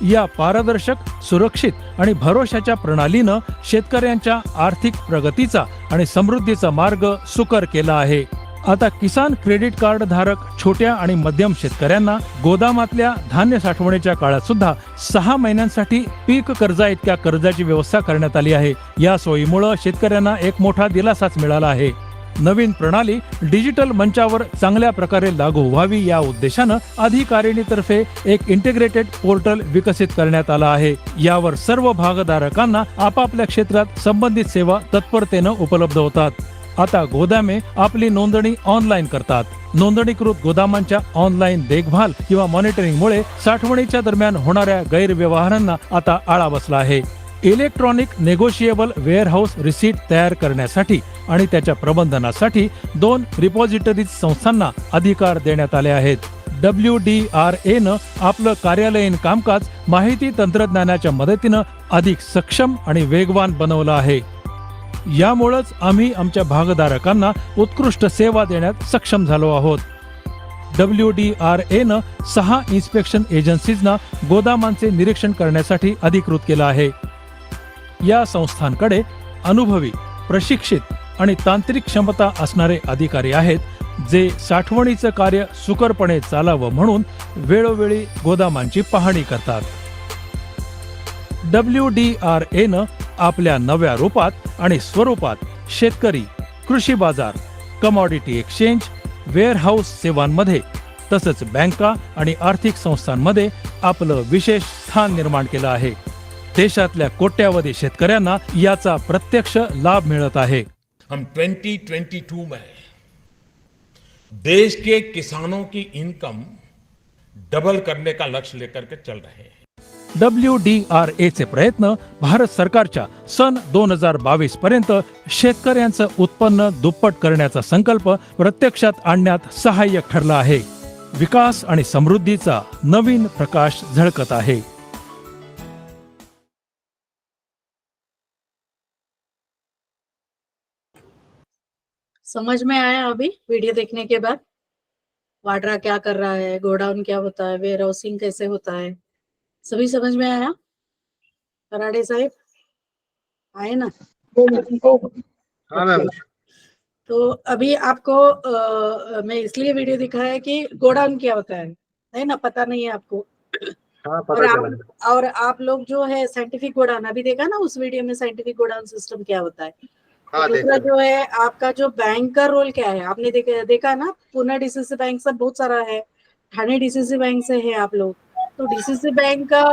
या पारदर्शक, सुरक्षित आणि भरोशाच्या प्रणालीनं शेतकऱ्यांच्या आर्थिक प्रगतीचा आणि समृद्धीचा मार्ग सुकर केला आहे. आता किसान क्रेडिट कार्ड धारक छोट्या आणि मध्यम शेतकऱ्यांना गोदामातल्या धान्य साठवणीच्या काळात सुद्धा 6 महिन्यांसाठी पीक कर्जा इतक्या कर्जाची व्यवस्था करण्यात आली आहे. या सोयीमुळे शेतकऱ्यांना एक मोठा दिलासाच मिळाला आहे. नवीन प्रणाली डिजिटल मंचावर चांगल्या प्रकारे लागू व्हावी या उद्देशानं अधिकारिणीतर्फे एक इंटिग्रेटेड पोर्टल विकसित करण्यात आला आहे. यावर सर्व भागधारकांना आपापल्या क्षेत्रात संबंधित सेवा तत्परतेनं उपलब्ध होतात. आता गोदामे आपली नोंदणी ऑनलाईन करतात. नोंदणीकृत गोदामांच्या ऑनलाईन देखभाल किंवा मॉनिटरिंगमुळे साठवणीच्या दरम्यान होणाऱ्या गैरव्यवहारांना आता आळा बसला आहे. इलेक्ट्रॉनिक नेगोशिएबल वेअरहाऊस रिसीट तयार करण्यासाठी आणि त्याच्या प्रबंधनासाठी 2 रिपॉझिटरीज संस्थांना अधिकार देण्यात आले आहेत. WDRA नं आपलं कार्यालयीन कामकाज माहिती तंत्रज्ञानाच्या मदतीनं अधिक सक्षम आणि वेगवान बनवलं आहे. यामुळेच आम्ही आमच्या भागधारकांना उत्कृष्ट सेवा देण्यात सक्षम झालो आहोत. WDRA न 6 इन्स्पेक्शन एजन्सीजना गोदामांचे निरीक्षण करण्यासाठी अधिकृत केलं आहे. या संस्थांकडे अनुभवी, प्रशिक्षित आणि तांत्रिक क्षमता असणारे अधिकारी आहेत, जे साठवणीचं कार्य सुकरपणे चालावं म्हणून वेळोवेळी गोदामांची पाहणी करतात. WDRA न आपल्या नव्या रूपात आणि स्वरूपात शेतकरी, कृषी बाजार, कमॉडिटी एक्सचेंज, वेअरहाऊस सेवांमध्ये तसंच बँका आणि आर्थिक संस्थांमध्ये आपलं विशेष स्थान निर्माण केलं आहे. देशातल्या कोट्यावधी शेतकऱ्यांना याचा प्रत्यक्ष लाभ मिळत आहे. हम 2022 में देश के किसानों की इनकम डबल करने का लक्ष्य लेकर के चल रहे हैं. WDRA चे प्रयत्न भारत सरकारच्या सन 2022 पर्यंत शेतकऱ्यांचं उत्पन्न दुप्पट करण्याचा संकल्प प्रत्यक्षात आणण्यात सहाय्यक ठरला आहे. विकास आणि समृद्धीचा नवीन प्रकाश झळकत आहे. समझ में आया अभी वीडियो देखने के बाद? वाड्रा क्या कर रहा है, गोडाउन क्या होता है, वेयर हाउसिंग कैसे होता है, सभी समझ में आया? कराड़े साहब आए ना? हाँ मैम. तो अभी आपको मैं इसलिए वीडियो दिखाया कि गोडाउन क्या होता है ना? पता नहीं है आपको. हाँ और पता चला. और आप लोग जो है साइंटिफिक गोडाउन अभी देखा ना उस वीडियो में, साइंटिफिक गोडाउन सिस्टम क्या होता है. हाँ दूसरा देखा. जो है आपका जो बैंक का रोल क्या है, आपने देखा ना, पूना डीसीसी बैंक से बहुत सारा है, ठाणे डीसीसी बैंक से है आप लोग. तो डीसीसी बैंक का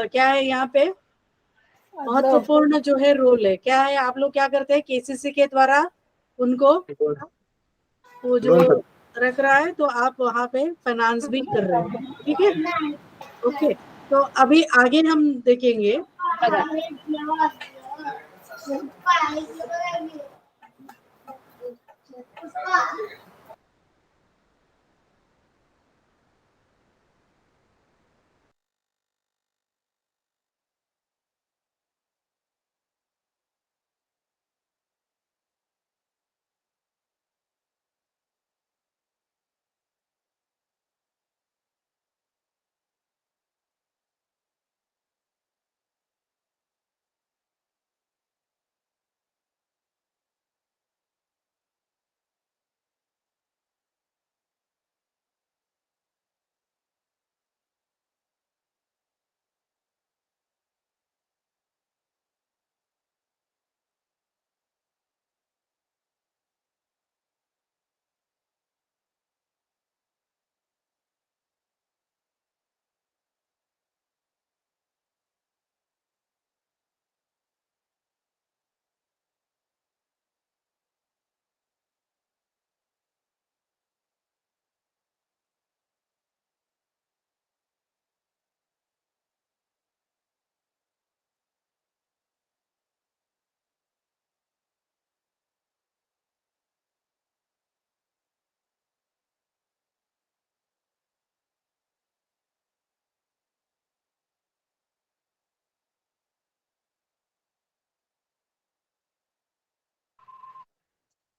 क्या है यहाँ पे महत्वपूर्ण जो है रोल है, क्या है, आप लोग क्या करते हैं, केसीसी के द्वारा उनको वो जो लोन रख रहा है, तो आप वहाँ पे फाइनेंस भी कर रहे हैं. ठीक है, ओके. तो अभी आगे हम देखेंगे.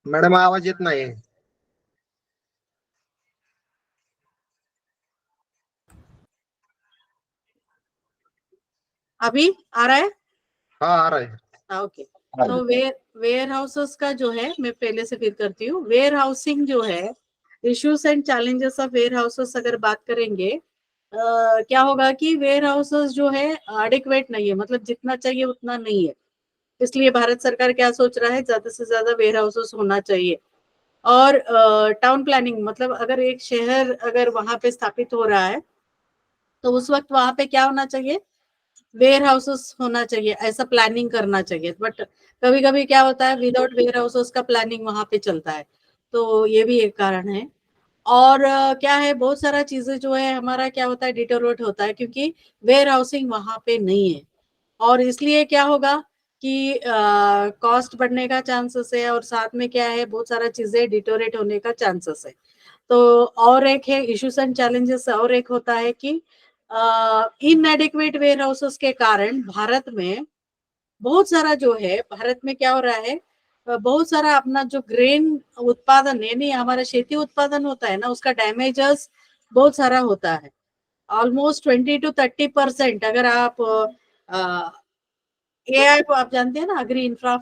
मॅडम आवाज येत नाही. अभी आ रहा है? हाँ आ रहा है. ओके. तो वेयर हाउसेस का जो है, मैं पहले से फिर करती हूँ. वेयर हाउसिंग जो है, issues and challenges of warehouses अगर बात करेंगे, क्या होगा कि वेयर हाउसेस जो है एडिक्वेट नहीं है, मतलब जितना चाहिए उतना नहीं है. इसलिए भारत सरकार क्या सोच रहा है, ज्यादा से ज्यादा वेयर हाउसेस होना चाहिए. और टाउन प्लानिंग, मतलब अगर एक शहर अगर वहां पे स्थापित हो रहा है, तो उस वक्त वहां पे क्या होना चाहिए, वेयर हाउसेस होना चाहिए, ऐसा प्लानिंग करना चाहिए. बट कभी कभी क्या होता है, विदाउट वेयर हाउसेस का प्लानिंग वहां पे चलता है. तो ये भी एक कारण है. और क्या है, बहुत सारा चीजें जो है हमारा क्या होता है, डिटोरेट होता है, क्योंकि वेयर हाउसिंग वहां पे नहीं है. और इसलिए क्या होगा कि कॉस्ट बढ़ने का चांसेस है, और साथ में क्या है, बहुत सारा चीजें डिटोरेट होने का चांसेस है. तो और एक है इश्यूज एंड चैलेंजेस, और एक होता है कि इनएडिक्वेट वेयर हाउसेस के कारण भारत में बहुत सारा जो है, भारत में क्या हो रहा है, बहुत सारा अपना जो ग्रेन उत्पादन यानी हमारा खेती उत्पादन होता है ना, उसका डैमेजेस बहुत सारा होता है। ऑलमोस्ट 20 to 30% अगर आप एआई को आप जानते हैं ना, अग्री इंफ्रा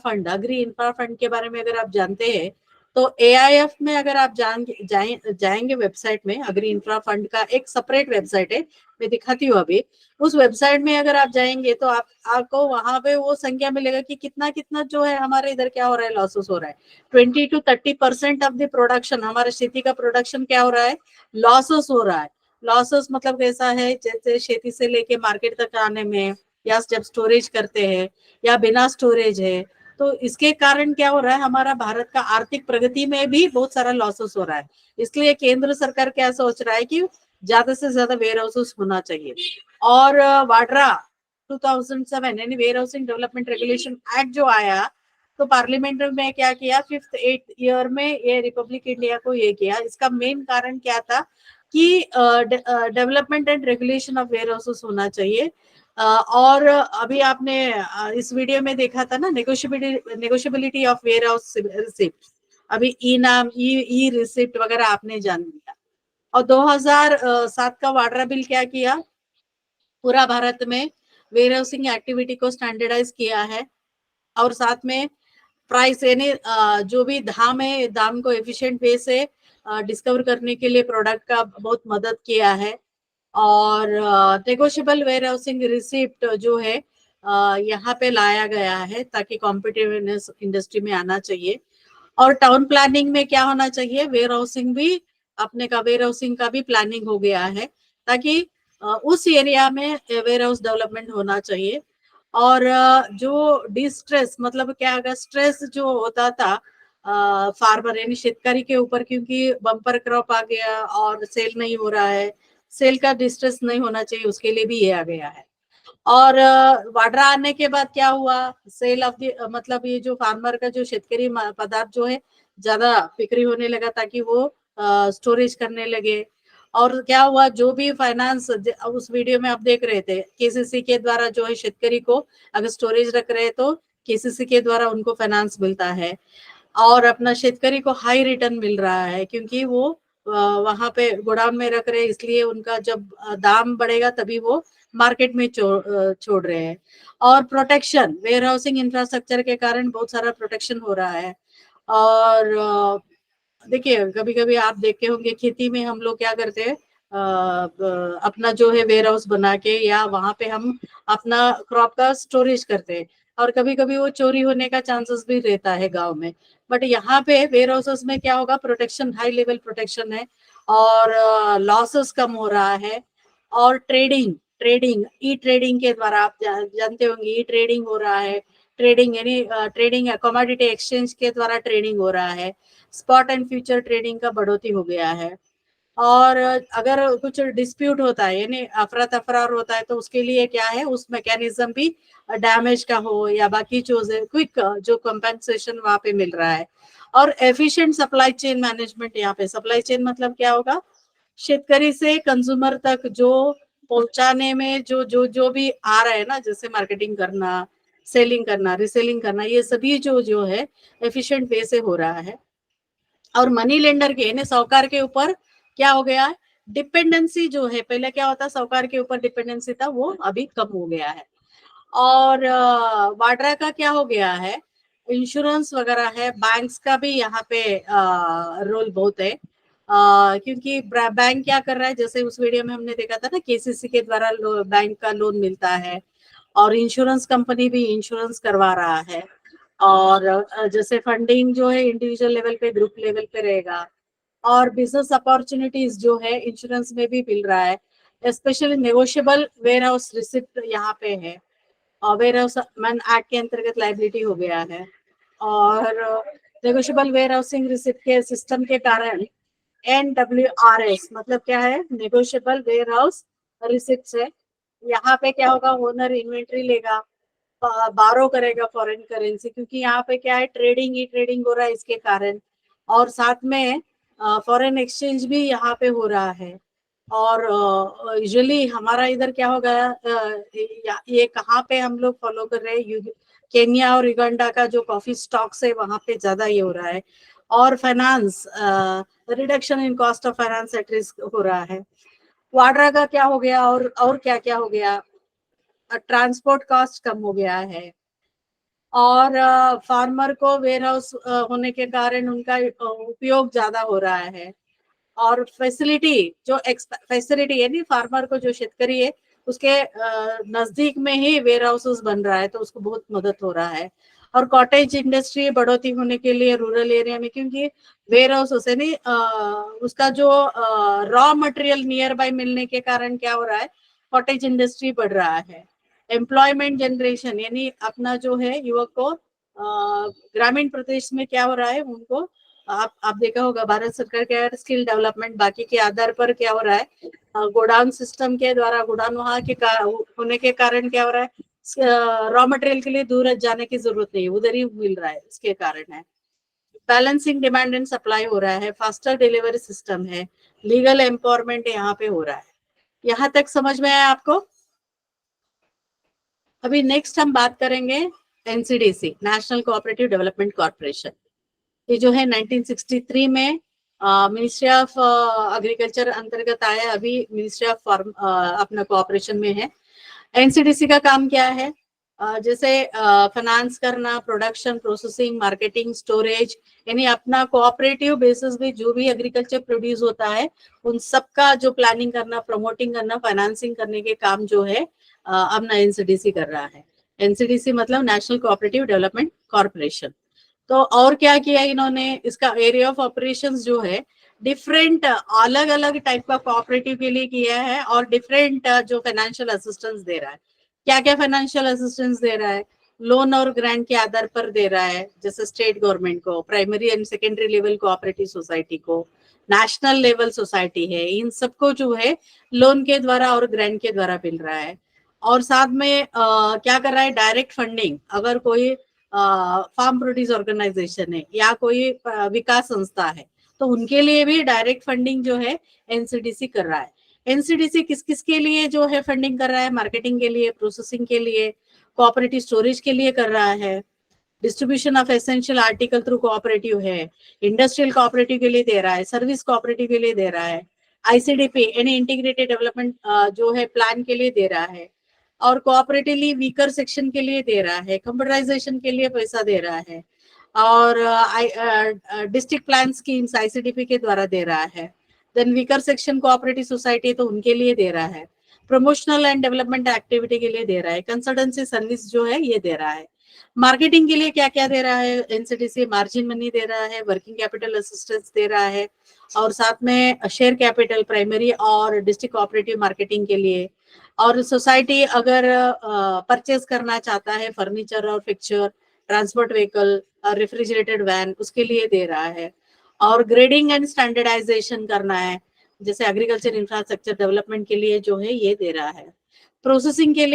फंड के बारे में अगर आप जानते हैं तो एआईएफ में अगर आप जाएंगे वेबसाइट में, अग्री इंफ्रा फंड का एक सेपरेट वेबसाइट है, मैं दिखाती हूँ अभी। उस वेबसाइट में अगर आप जाएंगे तो आपको वहां पे वो संख्या मिलेगा कि कितना कितना जो है हमारे इधर क्या हो रहा है, लॉसेस हो रहा है। 20 to 30% ऑफ द प्रोडक्शन, हमारे खेती का प्रोडक्शन क्या हो रहा है, लॉसेस हो रहा है। लॉसेस मतलब कैसा है, जैसे खेती से लेके मार्केट तक आने में, या जब स्टोरेज करते हैं या बिना स्टोरेज है, तो इसके कारण क्या हो रहा है, हमारा भारत का आर्थिक प्रगति में भी बहुत सारा लॉसेस हो रहा है। इसलिए केंद्र सरकार क्या सोच रहा है कि ज्यादा से ज्यादा वेयर हाउसेस होना चाहिए। और वाड्रा 2007 यानी warehousing development regulation act जो आया, तो पार्लियामेंट में क्या किया, 5th ईयर में ये रिपब्लिक इंडिया को ये किया। इसका मेन कारण क्या था कि development and regulation of warehouses होना चाहिए। और अभी आपने इस वीडियो में देखा था ना, नेगोशिएबिलिटी ऑफ वेयर हाउस रिसिप्ट, अभी ई नाम ई रिसिप्ट वगैरह आपने जान लिया। और 2007 का वाड्रा बिल क्या किया, पूरा भारत में वेयर हाउसिंग एक्टिविटी को स्टैंडर्डाइज किया है। और साथ में प्राइस यानी जो भी दाम है, दाम को एफिशिएंट वे से डिस्कवर करने के लिए प्रोडक्ट का बहुत मदद किया है। और नेगोशिएबल वेयर हाउसिंग रिसिप्ट जो है यहाँ पे लाया गया है ताकि कॉम्पिटिटिवनेस इंडस्ट्री में आना चाहिए। और टाउन प्लानिंग में क्या होना चाहिए, वेयर हाउसिंग भी, अपने का वेयर हाउसिंग का भी प्लानिंग हो गया है ताकि उस एरिया में वेयर हाउस डेवलपमेंट होना चाहिए। और जो डिस्ट्रेस मतलब क्या होगा, स्ट्रेस जो होता था फार्मर यानी शेतकारी के ऊपर, क्योंकि बम्पर क्रॉप आ गया और सेल नहीं हो रहा है, सेल का डिस्ट्रेस नहीं होना चाहिए, उसके लिए भी ये आ गया है। और वाड्रा आने के बाद क्या हुआ, सेल ऑफ द मतलब ये जो फार्मर का जो शेतकरी पदार्थ जो है ज्यादा बिक्री होने लगा ताकि वो स्टोरेज करने लगे। और क्या हुआ, जो भी फाइनेंस उस वीडियो में आप देख रहे थे, केसीसी के द्वारा जो है शेतकरी को अगर स्टोरेज रख रहे तो केसीसी के द्वारा उनको फाइनेंस मिलता है। और अपना शेतकरी को हाई रिटर्न मिल रहा है क्योंकि वो वहां पे गोडाउन में रख रहे हैं, इसलिए उनका जब दाम बढ़ेगा तभी वो मार्केट में छोड़ रहे हैं। और प्रोटेक्शन, वेयर हाउसिंग इंफ्रास्ट्रक्चर के कारण बहुत सारा प्रोटेक्शन हो रहा है। और देखिए कभी कभी आप देखते होंगे खेती में हम लोग क्या करते हैं, अपना जो है वेयर हाउस बना के या वहां पे हम अपना क्रॉप का स्टोरेज करते हैं, और कभी कभी वो चोरी होने का चांसेस भी रहता है गांव में। बट यहाँ पे वेयर हाउसेस में क्या होगा, प्रोटेक्शन, हाई लेवल प्रोटेक्शन है और लॉसेस कम हो रहा है। और ट्रेडिंग ट्रेडिंग ई ट्रेडिंग के द्वारा आप जानते होंगे, ई ट्रेडिंग हो रहा है। ट्रेडिंग यानी ट्रेडिंग कमोडिटी एक्सचेंज के द्वारा ट्रेडिंग हो रहा है। स्पॉट एंड फ्यूचर ट्रेडिंग का बढ़ोतरी हो गया है। और अगर कुछ डिस्प्यूट होता है यानी अफरा तफरार होता है तो उसके लिए क्या है, उस मैकेनिज्म भी डैमेज का हो या बाकी चीज क्विक जो कंपेंसेशन वहां पे मिल रहा है। और एफिशिएंट सप्लाई चेन मैनेजमेंट, यहाँ पे सप्लाई चेन मतलब क्या होगा, शेतकरी से कंज्यूमर तक जो पहुंचाने में जो जो जो भी आ रहा है ना, जैसे मार्केटिंग करना, सेलिंग करना, रिसेलिंग करना, ये सभी जो जो है एफिशिएंट वे से हो रहा है। और मनी लेंडर के यानी साहूकार के ऊपर क्या हो गया है, डिपेंडेंसी जो है, पहले क्या होता साहूकार के ऊपर डिपेंडेंसी था, वो अभी कम हो गया है। और वाड्रा का क्या हो गया है, इंश्योरेंस वगैरह है, बैंक्स का भी यहाँ पे रोल बहुत है। क्योंकि बैंक क्या कर रहा है, जैसे उस वीडियो में हमने देखा था ना, केसीसी के द्वारा बैंक का लोन मिलता है और इंश्योरेंस कंपनी भी इंश्योरेंस करवा रहा है। और जैसे फंडिंग जो है इंडिविजुअल लेवल पे, ग्रुप लेवल पे रहेगा। और बिजनेस अपॉर्चुनिटीज जो है इंश्योरेंस में भी मिल रहा है। Specially negotiable warehouse receipt यहाँ पे है, और वेयर हाउस मैन एक्ट के अंतर्गत लाइबिलिटी हो गया है। और नेगोशिएबल वेयर हाउसिंग रिसिप्ट के सिस्टम के कारण NWRS मतलब क्या है, नेगोशिएबल वेयर हाउस रिसिप्ट है। यहाँ पे क्या होगा, ओनर इन्वेंट्री लेगा, बारो करेगा फॉरेन करेंसी, क्योंकि यहाँ पे क्या है, ट्रेडिंग ही ट्रेडिंग हो रहा है इसके कारण। और साथ में फॉरेन एक्सचेंज भी यहाँ पे हो रहा है। और यूजुअली हमारा इधर क्या होगा, ये कहाँ पे हम लोग फॉलो कर रहे हैं, केन्या और युगांडा का जो कॉफी स्टॉक्स है वहां पे ज्यादा ये हो रहा है। और finance, reduction in cost of finance at risk हो रहा है। वाड्रा का क्या हो गया और क्या क्या हो गया, ट्रांसपोर्ट कॉस्ट कम हो गया है। और फार्मर को वेयर हाउस होने के कारण उनका उपयोग ज्यादा हो रहा है। और फैसिलिटी यानी फार्मर को, जो शेतकरी है उसके नजदीक में ही वेयर हाउसेस बन रहा है, तो उसको बहुत मदद हो रहा है। और कॉटेज इंडस्ट्री बढ़ोतरी होने के लिए रूरल एरिया में, क्योंकि वेयर हाउस है नहीं, उसका जो रॉ मटेरियल नियर बाय मिलने के कारण क्या हो रहा है, कॉटेज इंडस्ट्री बढ़ रहा है। एम्प्लॉयमेंट जनरेशन यानी अपना जो है युवक को ग्रामीण प्रदेश में क्या हो रहा है, उनको आप देखा होगा भारत सरकार के स्किल डेवलपमेंट बाकी के आधार पर क्या हो रहा है, गोडाउन सिस्टम के द्वारा गोडाउन वहां के होने के कारण क्या हो रहा है, रॉ मटेरियल के लिए दूर जाने की जरूरत नहीं, उधर ही मिल रहा है, इसके कारण है। बैलेंसिंग डिमांड एंड सप्लाई हो रहा है, फास्टर डिलीवरी सिस्टम है, लीगल एम्पावरमेंट यहाँ पे हो रहा है। यहाँ तक समझ में आया आपको? अभी नेक्स्ट हम बात करेंगे NCDC, national cooperative development corporation. ये जो है 1963 में मिनिस्ट्री ऑफ एग्रीकल्चर अंतर्गत आया, अभी मिनिस्ट्री ऑफ फार्म अपना कोऑपरेशन में है। एनसीडीसी का काम क्या है, जैसे फाइनेंस करना, प्रोडक्शन, प्रोसेसिंग, मार्केटिंग, स्टोरेज, यानी अपना कोऑपरेटिव बेसिस पे जो भी एग्रीकल्चर प्रोड्यूस होता है उन सबका जो प्लानिंग करना, प्रमोटिंग करना, फाइनेंसिंग करने के काम जो है अपना एनसीडीसी कर रहा है। एनसीडीसी मतलब नेशनल कोऑपरेटिव डेवलपमेंट कॉर्पोरेशन। तो और क्या किया इन्होंने, इसका एरिया ऑफ ऑपरेशंस जो है डिफरेंट अलग अलग टाइप का कोऑपरेटिव के लिए किया है, और डिफरेंट जो फाइनेंशियल असिस्टेंस दे रहा है। क्या क्या फाइनेंशियल असिस्टेंस दे रहा है, लोन और ग्रांट के आधार पर दे रहा है, जैसे स्टेट गवर्नमेंट को, primary and secondary level cooperative society को, नेशनल लेवल सोसाइटी है, इन सबको जो है लोन के द्वारा और ग्रांट के द्वारा मिल रहा है। और साथ में क्या कर रहा है, डायरेक्ट फंडिंग, अगर कोई फार्म प्रोड्यूस ऑर्गेनाइजेशन है या कोई विकास संस्था है तो उनके लिए भी डायरेक्ट फंडिंग जो है एनसीडीसी कर रहा है। एनसीडीसी किस किस के लिए जो है फंडिंग कर रहा है, मार्केटिंग के लिए, प्रोसेसिंग के लिए, कोऑपरेटिव स्टोरेज के लिए कर रहा है, distribution of essential article through cooperative है, इंडस्ट्रियल कोऑपरेटिव के लिए दे रहा है, सर्विस कोऑपरेटिव के लिए दे रहा है, आईसीडीपी यानी इंटीग्रेटेड डेवलपमेंट जो है प्लान के लिए दे रहा है, और कोऑपरेटिवली वीकर सेक्शन के लिए दे रहा है, कंप्यूटराइजेशन के लिए पैसा दे रहा है, और डिस्ट्रिक्ट प्लान स्कीम्स आईसीडीपी के द्वारा दे रहा है। Then weaker section cooperative society तो उनके लिए दे रहा है, प्रमोशनल एंड डेवलपमेंट एक्टिविटी के लिए दे रहा है, कंसल्टेंसी सर्विस जो है ये दे रहा है। मार्केटिंग के लिए क्या क्या दे रहा है एनसीडीसी, मार्जिन मनी दे रहा है, वर्किंग कैपिटल असिस्टेंस दे रहा है, और साथ में शेयर कैपिटल प्राइमरी और डिस्ट्रिक्ट कोऑपरेटिव मार्केटिंग के लिए। और सोसाइटी अगर परचेज करना चाहता है फर्नीचर और fixture, transport vehicle, refrigerated van, उसके लिए दे रहा है। और ग्रेडिंग एंड स्टैंडर्डाइजेशन करना है, जैसे एग्रीकल्चर इंफ्रास्ट्रक्चर डेवलपमेंट के लिए जो है ये दे रहा है। प्रोसेसिंग के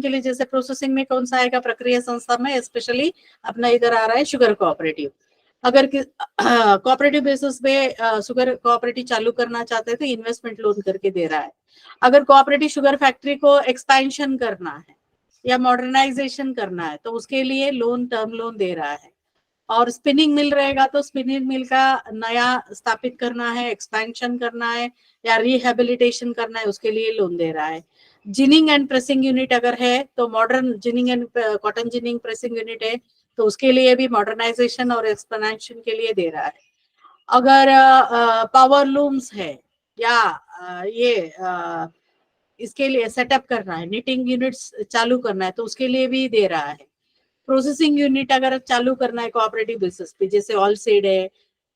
लिए जैसे प्रोसेसिंग में कौन सा आएगा, प्रक्रिया संस्था में स्पेशली अपना इधर आ रहा है शुगर कोऑपरेटिव। अगर कोऑपरेटिव बेसिस पे शुगर कोऑपरेटिव चालू करना चाहते हैं तो इन्वेस्टमेंट लोन करके दे रहा है। अगर कोऑपरेटिव शुगर फैक्ट्री को एक्सपेंशन करना है या मॉडर्नाइजेशन करना है तो उसके लिए लोन, टर्म लोन दे रहा है। और स्पिनिंग मिल रहेगा तो स्पिनिंग मिल का नया स्थापित करना है, एक्सपेंशन करना है या रिहेबिलिटेशन करना है, उसके लिए लोन दे रहा है। जिनिंग एंड प्रेसिंग यूनिट अगर है तो modern ginning and cotton ginning pressing unit है तो उसके लिए भी मॉडर्नाइजेशन और एक्सपेंशन के लिए दे रहा है। अगर पावर लूम्स है या इसके लिए सेटअप करना है, निटिंग यूनिट्स चालू करना है तो उसके लिए भी दे रहा है। प्रोसेसिंग यूनिट अगर चालू करना है कोऑपरेटिव बेसिस पे, जैसे ऑल सीड है,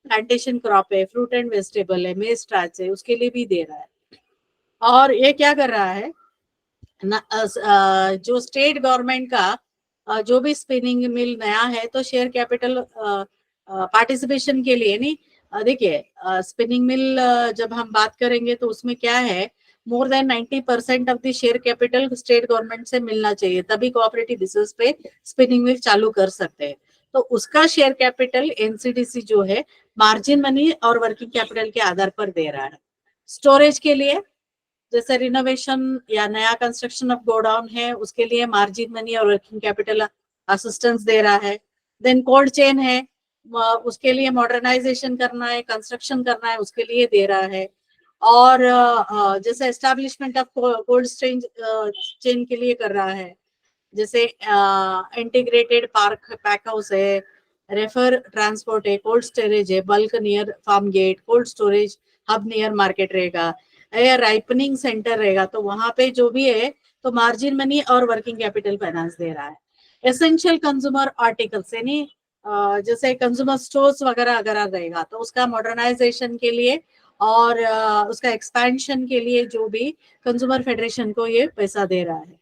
प्लांटेशन क्रॉप है, फ्रूट एंड वेजिटेबल है, मेज स्टार्च है, उसके लिए भी दे रहा है। और ये क्या कर रहा है जो स्टेट गवर्नमेंट का जो भी स्पिनिंग मिल नया है तो शेयर कैपिटल पार्टिसिपेशन के लिए नहीं, देखिए स्पिनिंग मिल जब हम बात करेंगे तो उसमें क्या है, more than 90% of the share capital state government से मिलना चाहिए, तभी कोऑपरेटिव बेसिस पे स्पिनिंग मिल चालू कर सकते हैं। तो उसका शेयर कैपिटल एनसीडीसी जो है मार्जिन मनी और वर्किंग कैपिटल के आधार पर दे रहा है। स्टोरेज के लिए जैसे रिनोवेशन या नया कंस्ट्रक्शन ऑफ गोडाउन है उसके लिए मार्जिन मनी और वर्किंग कैपिटल असिस्टेंस दे रहा है। देन कोल्ड चेन है, उसके लिए मॉडर्नाइजेशन करना है, कंस्ट्रक्शन करना है, उसके लिए दे रहा है। और जैसे एस्टैब्लिशमेंट ऑफ कोल्ड चेन के लिए कर रहा है, जैसे इंटीग्रेटेड पार्क पैक हाउस है, रेफर ट्रांसपोर्ट है, कोल्ड स्टोरेज है, bulk near farm gate, cold storage hub near market रहेगा या राइपनिंग सेंटर रहेगा, तो वहां पे जो भी है तो मार्जिन मनी और वर्किंग कैपिटल फाइनेंस दे रहा है। एसेंशियल कंज्यूमर आर्टिकल्स यानी जैसे कंज्यूमर स्टोर्स वगैरह अगर रहेगा तो उसका मॉडर्नाइजेशन के लिए और उसका एक्सपेंशन के लिए जो भी कंज्यूमर फेडरेशन को ये पैसा दे रहा है।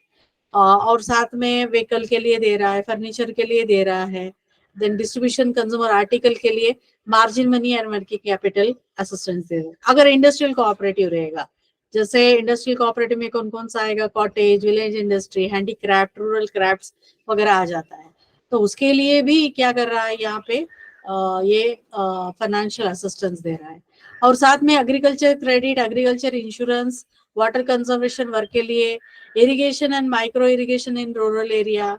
और साथ में व्हीकल के लिए दे रहा है, फर्नीचर के लिए दे रहा है, देन डिस्ट्रीब्यूशन कंज्यूमर आर्टिकल के लिए margin money and working capital assistance दे रहा है। अगर इंडस्ट्रियल कोऑपरेटिव रहेगा, जैसे इंडस्ट्रियल कोऑपरेटिव में कौन कौन सा आएगा, cottage, village industry, handicraft, rural crafts वगैरह आ जाता है, तो उसके लिए भी क्या कर रहा है यहाँ पे ये फाइनेंशियल असिस्टेंस दे रहा है। और साथ में agriculture credit, agriculture insurance, water conservation work के लिए, irrigation and micro irrigation in rural area,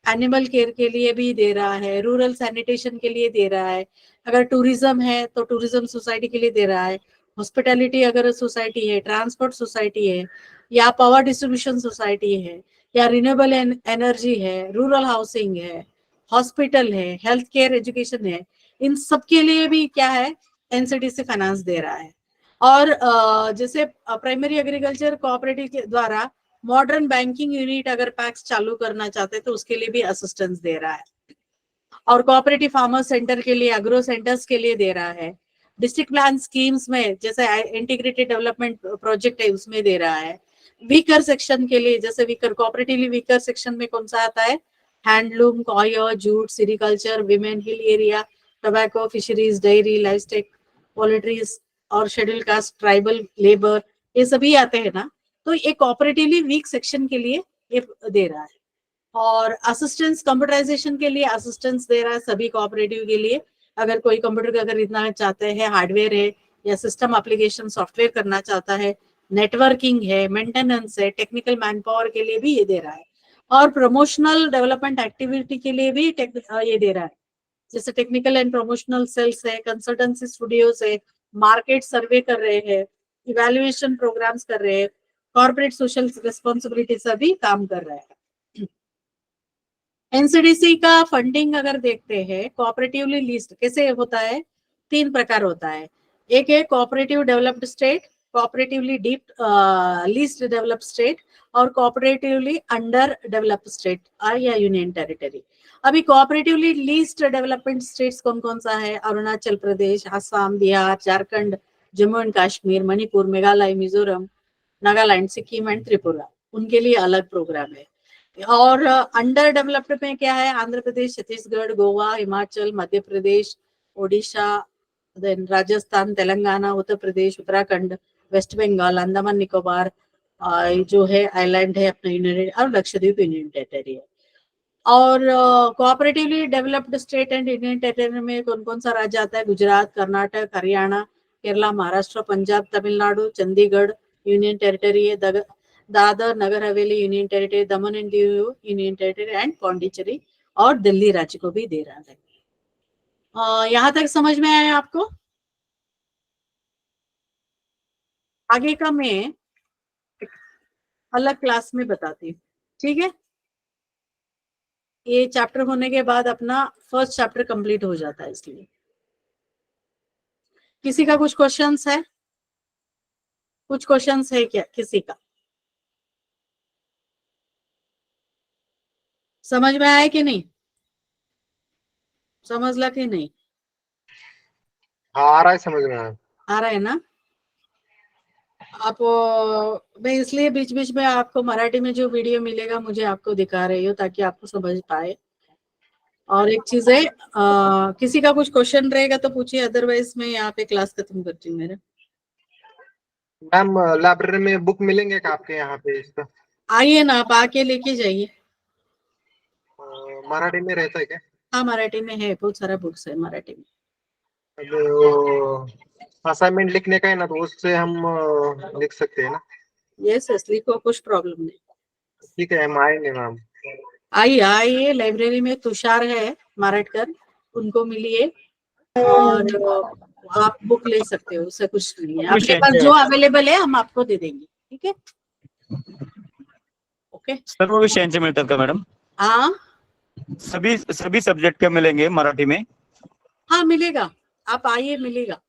animal care के लिए भी दे रहा है, रूरल सैनिटेशन के लिए दे रहा है, अगर टूरिज्म है तो टूरिज्म सोसाइटी के लिए दे रहा है, हॉस्पिटैलिटी अगर सोसाइटी है, ट्रांसपोर्ट सोसाइटी है, या पावर डिस्ट्रीब्यूशन सोसाइटी है, या रिन्यूएबल एनर्जी है, रूरल हाउसिंग है, हॉस्पिटल है, हेल्थ केयर एजुकेशन है, इन सब के लिए भी क्या है एनसीडीसी फाइनेंस दे रहा है। और जैसे प्राइमरी एग्रीकल्चर कोऑपरेटिव के द्वारा मॉडर्न बैंकिंग यूनिट अगर पैक्स चालू करना चाहते हैं तो उसके लिए भी असिस्टेंस दे रहा है। और कोऑपरेटिव फार्मर सेंटर के लिए, एग्रो सेंटर्स के लिए दे रहा है। डिस्ट्रिक्ट प्लान स्कीम्स में जैसे इंटीग्रेटेड डेवलपमेंट प्रोजेक्ट है उसमें दे रहा है। वीकर सेक्शन के लिए, जैसे वीकर कोऑपरेटिव वीकर सेक्शन में कौन सा आता है, handloom, coir, jute, sericulture, women, hill area, tobacco, fisheries, dairy, livestock, poultries और शेड्यूल कास्ट, ट्राइबल लेबर, ये सभी आते हैं ना, तो ये कोऑपरेटिवली वीक सेक्शन के लिए ये दे रहा है। और असिस्टेंस कंप्यूटराइजेशन के लिए असिस्टेंस दे रहा है सभी कोऑपरेटिव के लिए। अगर कोई कंप्यूटर अगर इतना चाहते हैं, हार्डवेयर है या सिस्टम एप्लीकेशन सॉफ्टवेयर करना चाहता है, नेटवर्किंग है, मेंटेनेंस है, टेक्निकल मैन पावर के लिए भी ये दे रहा है। और प्रमोशनल डेवलपमेंट एक्टिविटी के लिए भी ये दे रहा है, जैसे टेक्निकल एंड प्रमोशनल सेल्स है, कंसल्टेंसी स्टूडियोज है, मार्केट सर्वे कर रहे हैं, इवैल्यूएशन प्रोग्राम्स कर रहे हैं, कॉर्पोरेट सोशल रिस्पॉन्सिबिलिटी सभी काम कर रहे हैं। एनसीडीसी का फंडिंग अगर देखते हैं, कोऑपरेटिवली लीस्ट कैसे होता है, 3 प्रकार होता है। एक है cooperative developed state, cooperatively deep least developed state, और कोऑपरेटिवली अंडर डेवलप्ड स्टेट या यूनियन टेरिटरी। अभी कोऑपरेटिवली लीस्ट डेवलपमेंट स्टेट्स कौन कौन सा है, अरुणाचल प्रदेश, असम, बिहार, झारखंड, जम्मू एंड कश्मीर, मणिपुर, मेघालय, मिजोरम, नागालैंड, सिक्किम एंड त्रिपुरा, उनके लिए अलग प्रोग्राम है। और अंडर डेवलप्ड में क्या है, आंध्र प्रदेश, छत्तीसगढ़, गोवा, हिमाचल, मध्य प्रदेश, ओडिशा, देन राजस्थान, तेलंगाना, उत्तर प्रदेश, उत्तराखंड, वेस्ट बंगाल, अंडमान निकोबार जो है आइलैंड है अपना यूनियन, और लक्षद्वीप यूनियन टेरिटरी है। और cooperatively developed state and union territory में कौन कौन सा राज्य आता है, गुजरात, कर्नाटक, हरियाणा, केरला, महाराष्ट्र, पंजाब, तमिलनाडु, चंडीगढ़ यूनियन टेरिटरी है, Dadar Nagar Haveli union territory, Daman and Diu union territory and Pondicherry, और दिल्ली राज्य को भी दे रहा है। यहाँ तक समझ में आया आपको? आगे का मैं अलग क्लास में बताती हूँ, ठीक है? ये चैप्टर होने के बाद अपना फर्स्ट चैप्टर कंप्लीट हो जाता है, इसलिए किसी का कुछ क्वेश्चंस है? कुछ क्वेश्चंस है क्या किसी का? समझ में आया कि नहीं? समझला कि नहीं? हाँ आ रहा है समझ में। आ रहा है ना? आप मैं इसलिए बीच बीच में आपको मराठी में जो वीडियो मिलेगा मुझे आपको दिखा रही हूँ ताकि आपको समझ पाए। और एक चीज है, किसी का कुछ क्वेश्चन रहेगा तो पूछिए, अदरवाइज मैं यहाँ पे क्लास खत्म करती हूँ मेरा। मैम लाइब्रेरी में बुक मिलेंगे क्या आपके यहाँ पे इसका? आइए ना, आप आके लेके जाइए। मराठी में रहता है क्या? हाँ मराठी में है, बहुत सारा बुक्स है मराठी में। असाइनमेंट लिखने का है ना, तो उससे हम लिख सकते हैं ना? यस यस, लिखो, कुछ प्रॉब्लम नहीं। ठीक है, हम आएंगे मैम। आइए आइए, लाइब्रेरी में तुषार है मारटकर, उनको मिलिए और आप बुक ले सकते हो, उससे कुछ नहीं है। आपके पास जो अवेलेबल है हम आपको दे देंगे, ठीक है? ओके। सर्व विषयांचे मिळतात का मॅडम? हाँ सभी सभी सब्जेक्ट के मिलेंगे मराठी में? हाँ मिलेगा, आप आइए, मिलेगा।